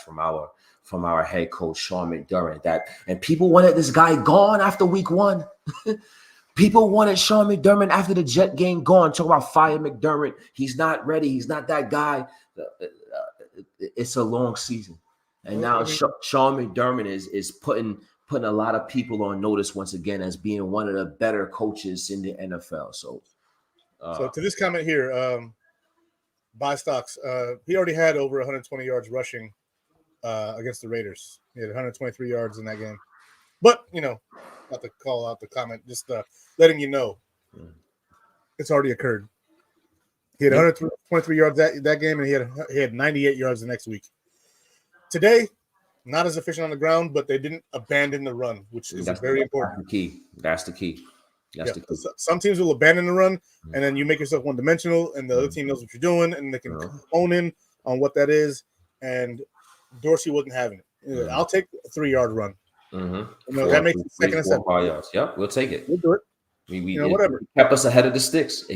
from our head coach Sean McDermott. And people wanted this guy gone after week 1. People wanted Sean McDermott after the Jet game gone. Talk about fire McDermott. He's not ready. He's not that guy. It's a long season, and now Sean McDermott is putting a lot of people on notice once again as being one of the better coaches in the NFL. So to this comment here, buy stocks. He already had over 120 yards rushing against the Raiders. He had 123 yards in that game. But not to call out the comment, just letting you know it's already occurred. He had 123 yards that game, and he had 98 yards the next week. Today, not as efficient on the ground, but they didn't abandon the run, which is very important. That's the key. Some teams will abandon the run, and then you make yourself one-dimensional, and the other team knows what you're doing, and they can hone in on what that is. And Dorsey wasn't having it. I'll take a 3-yard run. That makes it second and 7. Yards. Yep, we'll take it. We'll do it. Whatever. It kept us ahead of the sticks.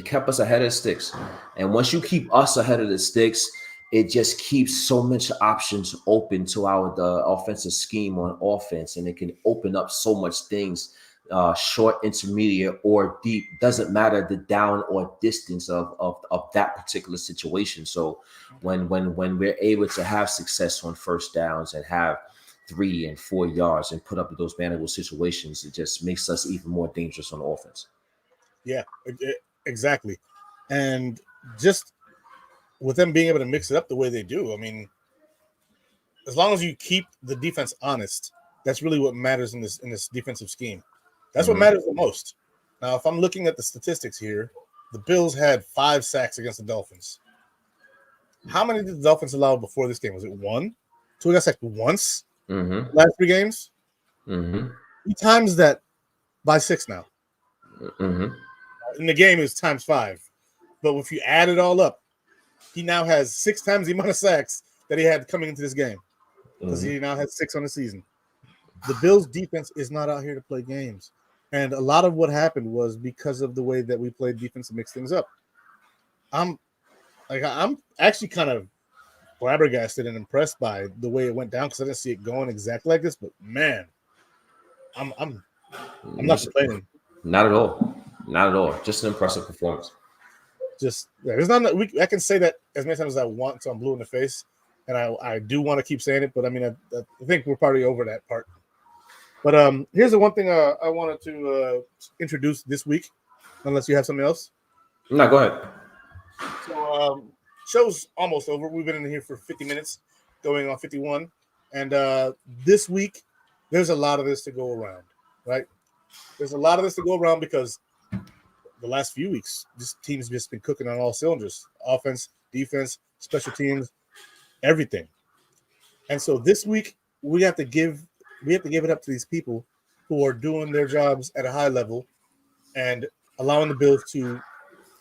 And once you keep us ahead of the sticks, it just keeps so much options open to the offensive scheme on offense, and it can open up so much things, short, intermediate, or deep. Doesn't matter the down or distance of that particular situation. So when we're able to have success on first downs and have 3 and 4 yards and put up those manageable situations, it just makes us even more dangerous on offense. Yeah, exactly. And just with them being able to mix it up the way they do, I mean, as long as you keep the defense honest, that's really what matters in this defensive scheme. That's what matters the most. Now, if I'm looking at the statistics here, the Bills had 5 sacks against the Dolphins. How many did the Dolphins allow before this game? Was it 1? So we got sacked once last 3 games. He times that by 6 now. In the game, it was times 5. But if you add it all up, he now has 6 times the amount of sacks that he had coming into this game because he now has 6 on the season. The Bills' defense is not out here to play games. And a lot of what happened was because of the way that we played defense to mix things up. I'm actually kind of flabbergasted and impressed by the way it went down because I didn't see it going exactly like this. But man, I'm not complaining. Not at all. Not at all. Just an impressive performance. There's not. I can say that as many times as I want until I'm blue in the face, and I do want to keep saying it. But I mean, I think we're probably over that part. But here's the one thing I wanted to introduce this week, unless you have something else. No, go ahead. So show's almost over. We've been in here for 50 minutes, going on 51. And this week, there's a lot of this to go around, right? There's a lot of this to go around because the last few weeks, this team's just been cooking on all cylinders. Offense, defense, special teams, everything. And so this week, we have to give it up to these people who are doing their jobs at a high level and allowing the Bills to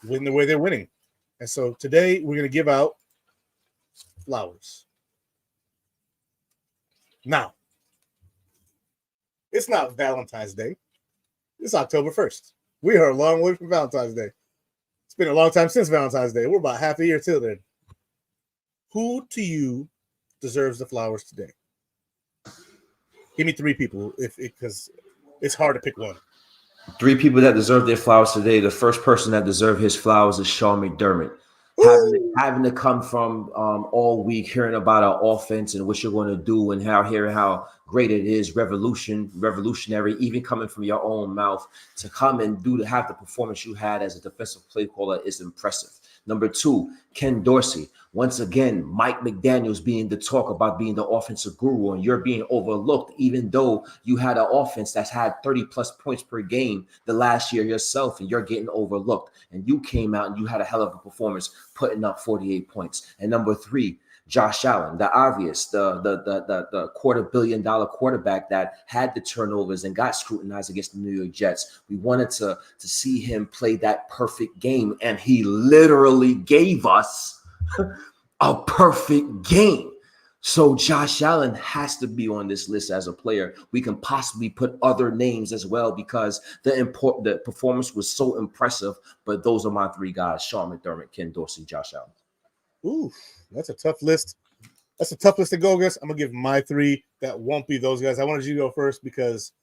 win the way they're winning. And so today we're going to give out flowers. Now, it's not Valentine's Day. It's October 1st. We are a long way from Valentine's Day. It's been a long time since Valentine's Day. We're about half a year till then. Who to you deserves the flowers today? Give me 3 people, because it's hard to pick one. 3 people that deserve their flowers today. The first person that deserves his flowers is Sean McDermott. Having to come from all week hearing about our offense and what you're going to do and hearing how great it is, revolutionary, even coming from your own mouth to come and have the performance you had as a defensive play caller is impressive. Number 2, Ken Dorsey. Once again, Mike McDaniels being the talk about being the offensive guru, and you're being overlooked, even though you had an offense that's had 30-plus points per game the last year yourself, and you're getting overlooked. And you came out and you had a hell of a performance, putting up 48 points. And number 3, Josh Allen, the obvious, the $250 million quarterback that had the turnovers and got scrutinized against the New York Jets. We wanted to see him play that perfect game, and he literally gave us a perfect game. So Josh Allen has to be on this list as a player. We can possibly put other names as well because the performance was so impressive. But those are my 3 guys: Sean McDermott, Ken Dorsey, Josh Allen. Ooh, that's a tough list. That's a tough list to go against. I'm gonna give my 3 that won't be those guys. I wanted you to go first because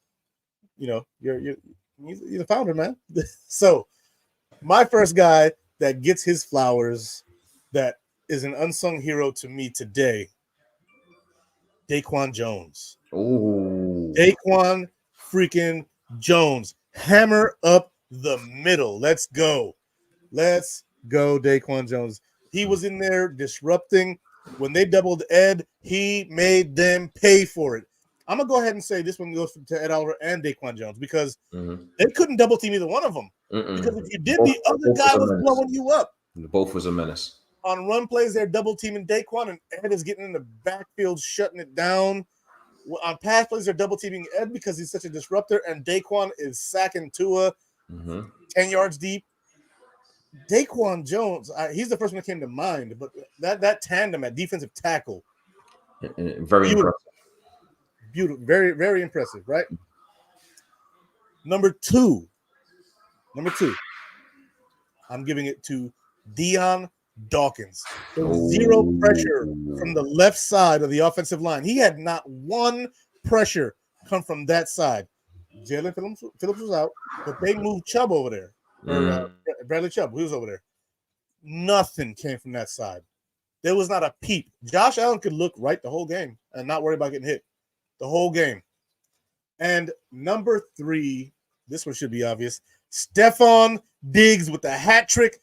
you're the founder, man. So my first guy that gets his flowers, that is an unsung hero to me today, Daquan Jones. Ooh. Daquan freaking Jones. Hammer up the middle. Let's go. Let's go, Daquan Jones. He was in there disrupting. When they doubled Ed, he made them pay for it. I'm going to go ahead and say this one goes to Ed Oliver and Daquan Jones because they couldn't double team either one of them. Because if you did, the other guy was blowing you up. Both was a menace. On run plays, they're double teaming Daquan, and Ed is getting in the backfield, shutting it down. On pass plays, they're double teaming Ed because he's such a disruptor, and Daquan is sacking Tua 10 yards deep. Daquan Jones, he's the first one that came to mind, but that tandem at defensive tackle, very impressive. Beautiful, very, very impressive, right? Number two, I'm giving it to Deion Dawkins. There was zero pressure from the left side of the offensive line. He had not one pressure come from that side. Jalen Phillips was out, but they moved Chubb over there. Bradley Chubb, he was over there. Nothing came from that side. There was not a peep. Josh Allen could look right the whole game and not worry about getting hit the whole game. And number 3, this one should be obvious, Stephon Diggs with the hat trick.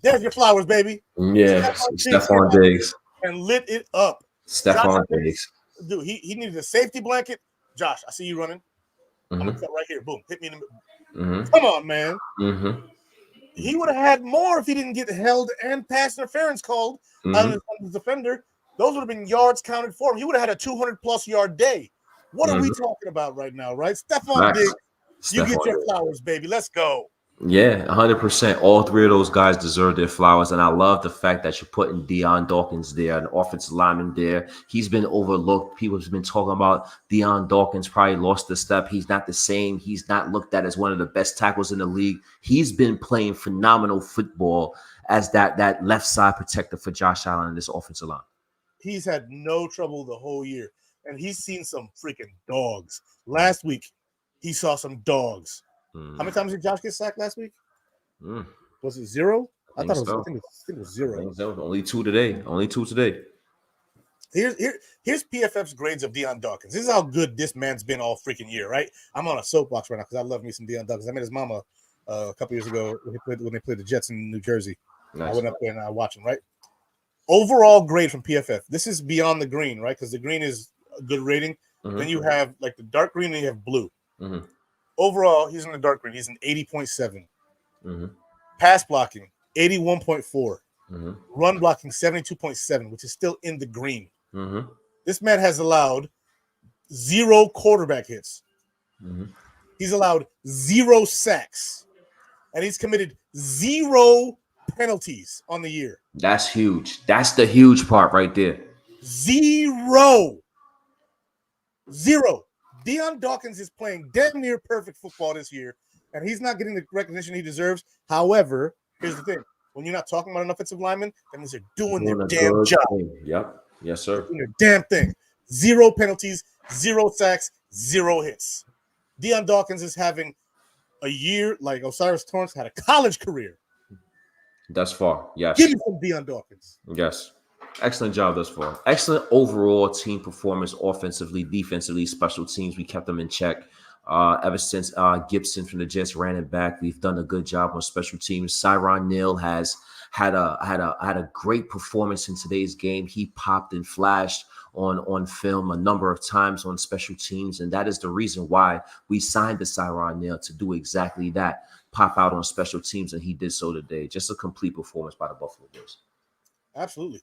There's your flowers, baby. Yeah, Stephon Diggs. And lit it up. Stephon Diggs. Dude, he needed a safety blanket. Josh, I see you running. I'm going to cut right here. Boom. Hit me in the middle. Come on, man. He would have had more if he didn't get held and pass interference called on his defender. Those would have been yards counted for him. He would have had a 200-plus yard day. What are we talking about right now, right? Stephon Diggs, you get your flowers, baby. Let's go. Yeah, 100%. All three of those guys deserve their flowers. And I love the fact that you're putting Deion Dawkins there, an offensive lineman there. He's been overlooked. People have been talking about Deion Dawkins probably lost a step. He's not the same. He's not looked at as one of the best tackles in the league. He's been playing phenomenal football as that left side protector for Josh Allen in this offensive line. He's had no trouble the whole year. And he's seen some freaking dogs. Last week, he saw some dogs. How many times did Josh get sacked last week? Was it 0? I think it was 0. Only 2 today. Here's PFF's grades of Deion Dawkins. This is how good this man's been all freaking year, right? I'm on a soapbox right now because I love me some Deion Dawkins. I met his mama a couple years ago when they played the Jets in New Jersey. Nice. I went up there and I watched him, right? Overall grade from PFF. This is beyond the green, right? Because the green is a good rating. Then you have like the dark green and you have blue. Overall, he's in the dark green. He's an 80.7. Pass blocking, 81.4. Run blocking, 72.7, which is still in the green. This man has allowed 0 quarterback hits. He's allowed 0 sacks. And he's committed 0 penalties on the year. That's huge. That's the huge part right there. 0. Deion Dawkins is playing damn near perfect football this year, and he's not getting the recognition he deserves. However, here's the thing. When you're not talking about an offensive lineman, that means they're doing their damn job. Yep. Yes, sir. Doing their damn thing. 0 penalties, 0 sacks, 0 hits. Deion Dawkins is having a year like Osiris Torrance had a college career. Thus far, yes. Give me some Deion Dawkins. Yes. Excellent job thus far. Excellent overall team performance, offensively, defensively, special teams. We kept them in check. Ever since Gibson from the Jets ran it back, we've done a good job on special teams. Tyron Neal has had a great performance in today's game. He popped and flashed on film a number of times on special teams, and that is the reason why we signed the Tyron Neal to do exactly that, pop out on special teams, and he did so today. Just a complete performance by the Buffalo Bills. Absolutely.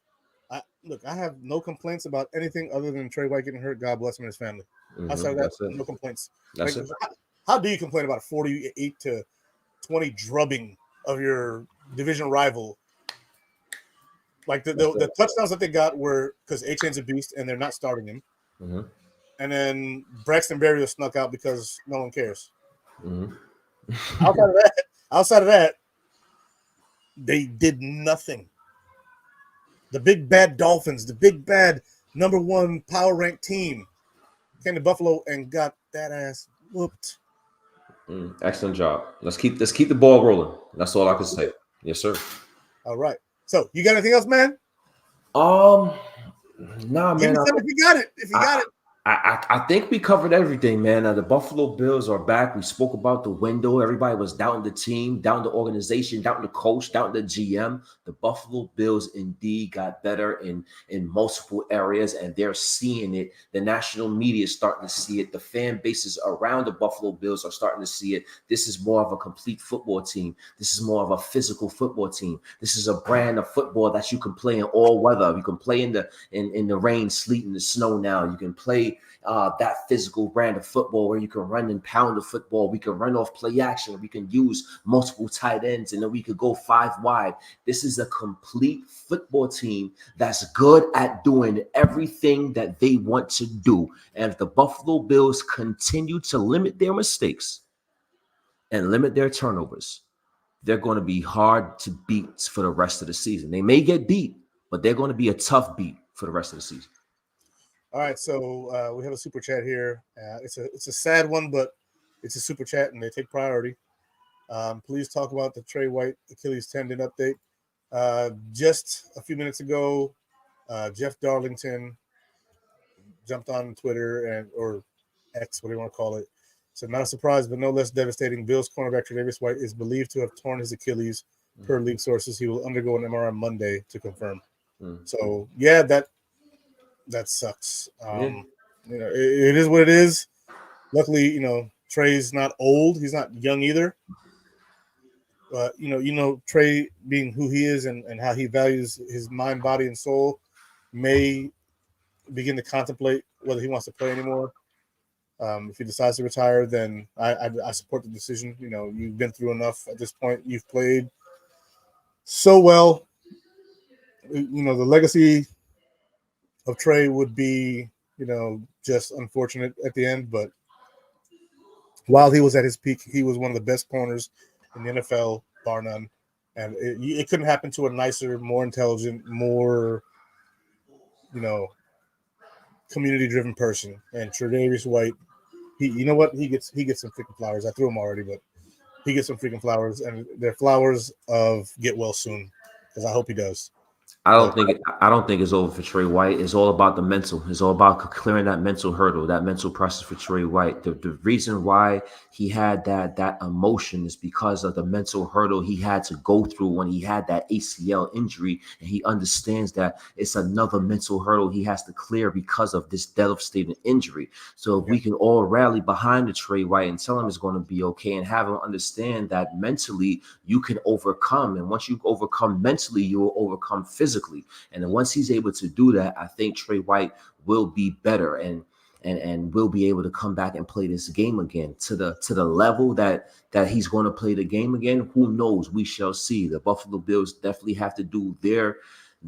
I have no complaints about anything other than Trey White getting hurt. God bless him and his family. Outside of that, no complaints. How do you complain about a 48-20 drubbing of your division rival? Like the touchdowns that they got were because A-Chain's a beast and they're not starting him. And then Braxton Berrios snuck out because no one cares. Outside of that, they did nothing. The big bad Dolphins, the big bad number 1 power ranked team, came to Buffalo and got that ass whooped. Excellent job. Let's keep the ball rolling. That's all I can say. Yes, sir. All right. So you got anything else, man? Nah, man. If you got it. I think we covered everything, man. The Buffalo Bills are back. We spoke about the window. Everybody was doubting the team, doubting the organization, doubting the coach, doubting the GM. The Buffalo Bills indeed got better in multiple areas, and they're seeing it. The national media is starting to see it. The fan bases around the Buffalo Bills are starting to see it. This is more of a complete football team. This is more of a physical football team. This is a brand of football that you can play in all weather. You can play in the rain, sleet, and the snow now. You can play that physical brand of football where you can run and pound the football. We can run off play action. We can use multiple tight ends, and then we could go 5 wide. This is a complete football team that's good at doing everything that they want to do. And if the Buffalo Bills continue to limit their mistakes and limit their turnovers, they're going to be hard to beat for the rest of the season. They may get beat, but they're going to be a tough beat for the rest of the season. All right, so we have a super chat here. It's a sad one, but it's a super chat, and they take priority. Please talk about the Trey White Achilles tendon update. Just a few minutes ago, Jeff Darlington jumped on Twitter or X, whatever you want to call it. Said, not a surprise, but no less devastating. Bills cornerback Tre'Davious White is believed to have torn his Achilles. Per league sources, he will undergo an MRI Monday to confirm. So, yeah, that sucks. You know, it is what it is. Luckily, you know, Trey's not old. He's not young either. Trey being who he is and how he values his mind, body, and soul may begin to contemplate whether he wants to play anymore. If he decides to retire, then I support the decision. You've been through enough at this point. You've played so well. The legacy of Trey would be, just unfortunate at the end. But while he was at his peak, he was one of the best corners in the NFL, bar none. And it couldn't happen to a nicer, more intelligent, more, community-driven person. And Tre'Davious White, you know what? He gets some freaking flowers. I threw him already, but he gets some freaking flowers, and they're flowers of get well soon, because I hope he does. I don't think it's over for Trey White. It's all about the mental. It's all about clearing that mental hurdle, that mental process for Trey White. The reason why he had that emotion is because of the mental hurdle he had to go through when he had that ACL injury, and he understands that it's another mental hurdle he has to clear because of this devastating injury. So if we can all rally behind the Trey White and tell him it's going to be okay, and have him understand that mentally you can overcome, and once you overcome mentally, you will overcome physically. And then once he's able to do that, I think Trey White will be better and will be able to come back and play this game again to the level that he's going to play the game again. Who knows? We shall see. The Buffalo Bills definitely have to do their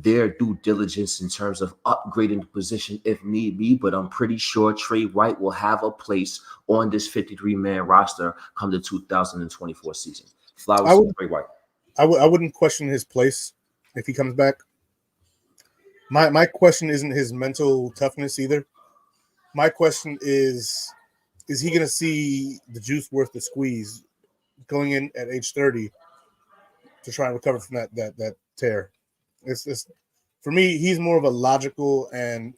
due diligence in terms of upgrading the position if need be, but I'm pretty sure Trey White will have a place on this 53-man roster come the 2024 season. Flowers to Trey White. I wouldn't question his place if he comes back. My question isn't his mental toughness either. My question is he going to see the juice worth the squeeze going in at age 30 to try and recover from that tear? It's for me, he's more of a logical and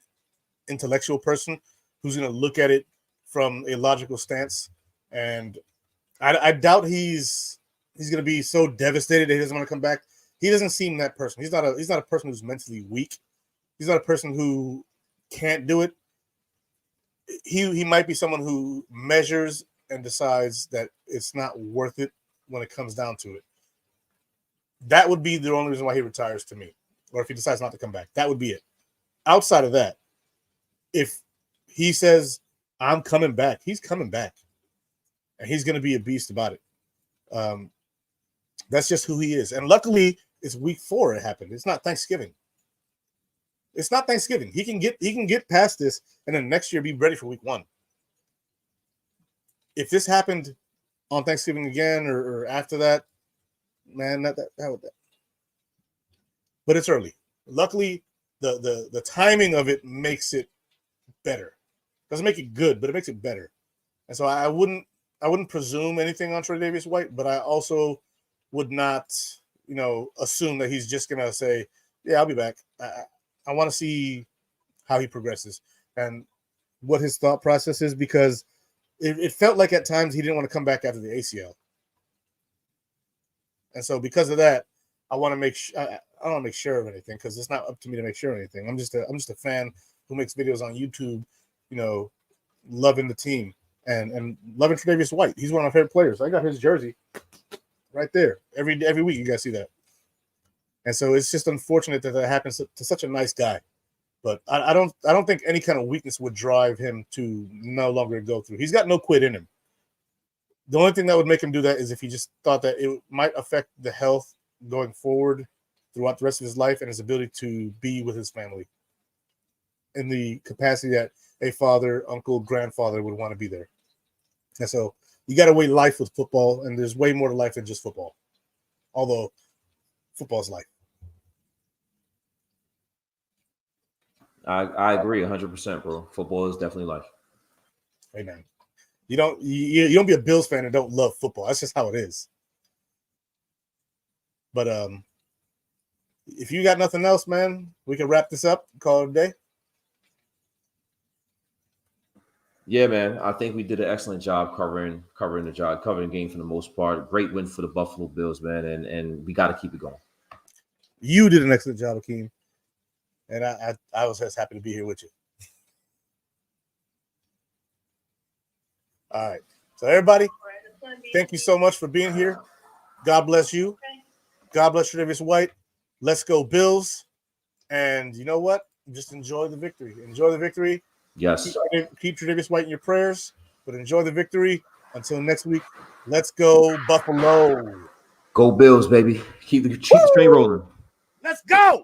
intellectual person who's going to look at it from a logical stance. And I doubt he's going to be so devastated that he doesn't want to come back. He doesn't seem that person. He's not a person who's mentally weak. He's not a person who can't do it. He might be someone who measures and decides that it's not worth it when it comes down to it. That would be the only reason why he retires to me, or if he decides not to come back. That would be it. Outside of that, if he says, I'm coming back, he's coming back. And he's going to be a beast about it. That's just who he is. And luckily, it's week 4 it happened. It's not Thanksgiving. It's not Thanksgiving. He can get past this and then next year be ready for week 1. If this happened on Thanksgiving again or after that, man, that would. But it's early. Luckily, the timing of it makes it better. Doesn't make it good, but it makes it better. And so I wouldn't presume anything on Tre'Davious White, but I also would not, assume that he's just gonna say, "Yeah, I'll be back." I want to see how he progresses and what his thought process is, because it felt like at times he didn't want to come back after the ACL. And so because of that, I want to make sure. I don't want to make sure of anything because it's not up to me to make sure of anything. I'm just a fan who makes videos on YouTube, loving the team and loving Tre'Davious White. He's one of my favorite players. I got his jersey right there every week. You guys see that. And so it's just unfortunate that happens to such a nice guy. But I don't think any kind of weakness would drive him to no longer go through. He's got no quit in him. The only thing that would make him do that is if he just thought that it might affect the health going forward throughout the rest of his life and his ability to be with his family in the capacity that a father, uncle, grandfather would want to be there. And so you got to weigh life with football, and there's way more to life than just football. Although football is life. I agree 100%, bro. Football is definitely life. Amen. You don't be a Bills fan and don't love football. That's just how it is. But if you got nothing else, man, we can wrap this up and call it a day. Yeah, man. I think we did an excellent job covering the game for the most part. Great win for the Buffalo Bills, man, and we got to keep it going. You did an excellent job, Akeem. And I was just happy to be here with you. All right. So everybody, thank you so much for being here. God bless you. God bless Tre'Davious White. Let's go Bills. And you know what? Just enjoy the victory. Enjoy the victory. Yes. Keep Tre'Davious White in your prayers, but enjoy the victory. Until next week, let's go Buffalo. Go Bills, baby. Keep the train rolling. Let's go.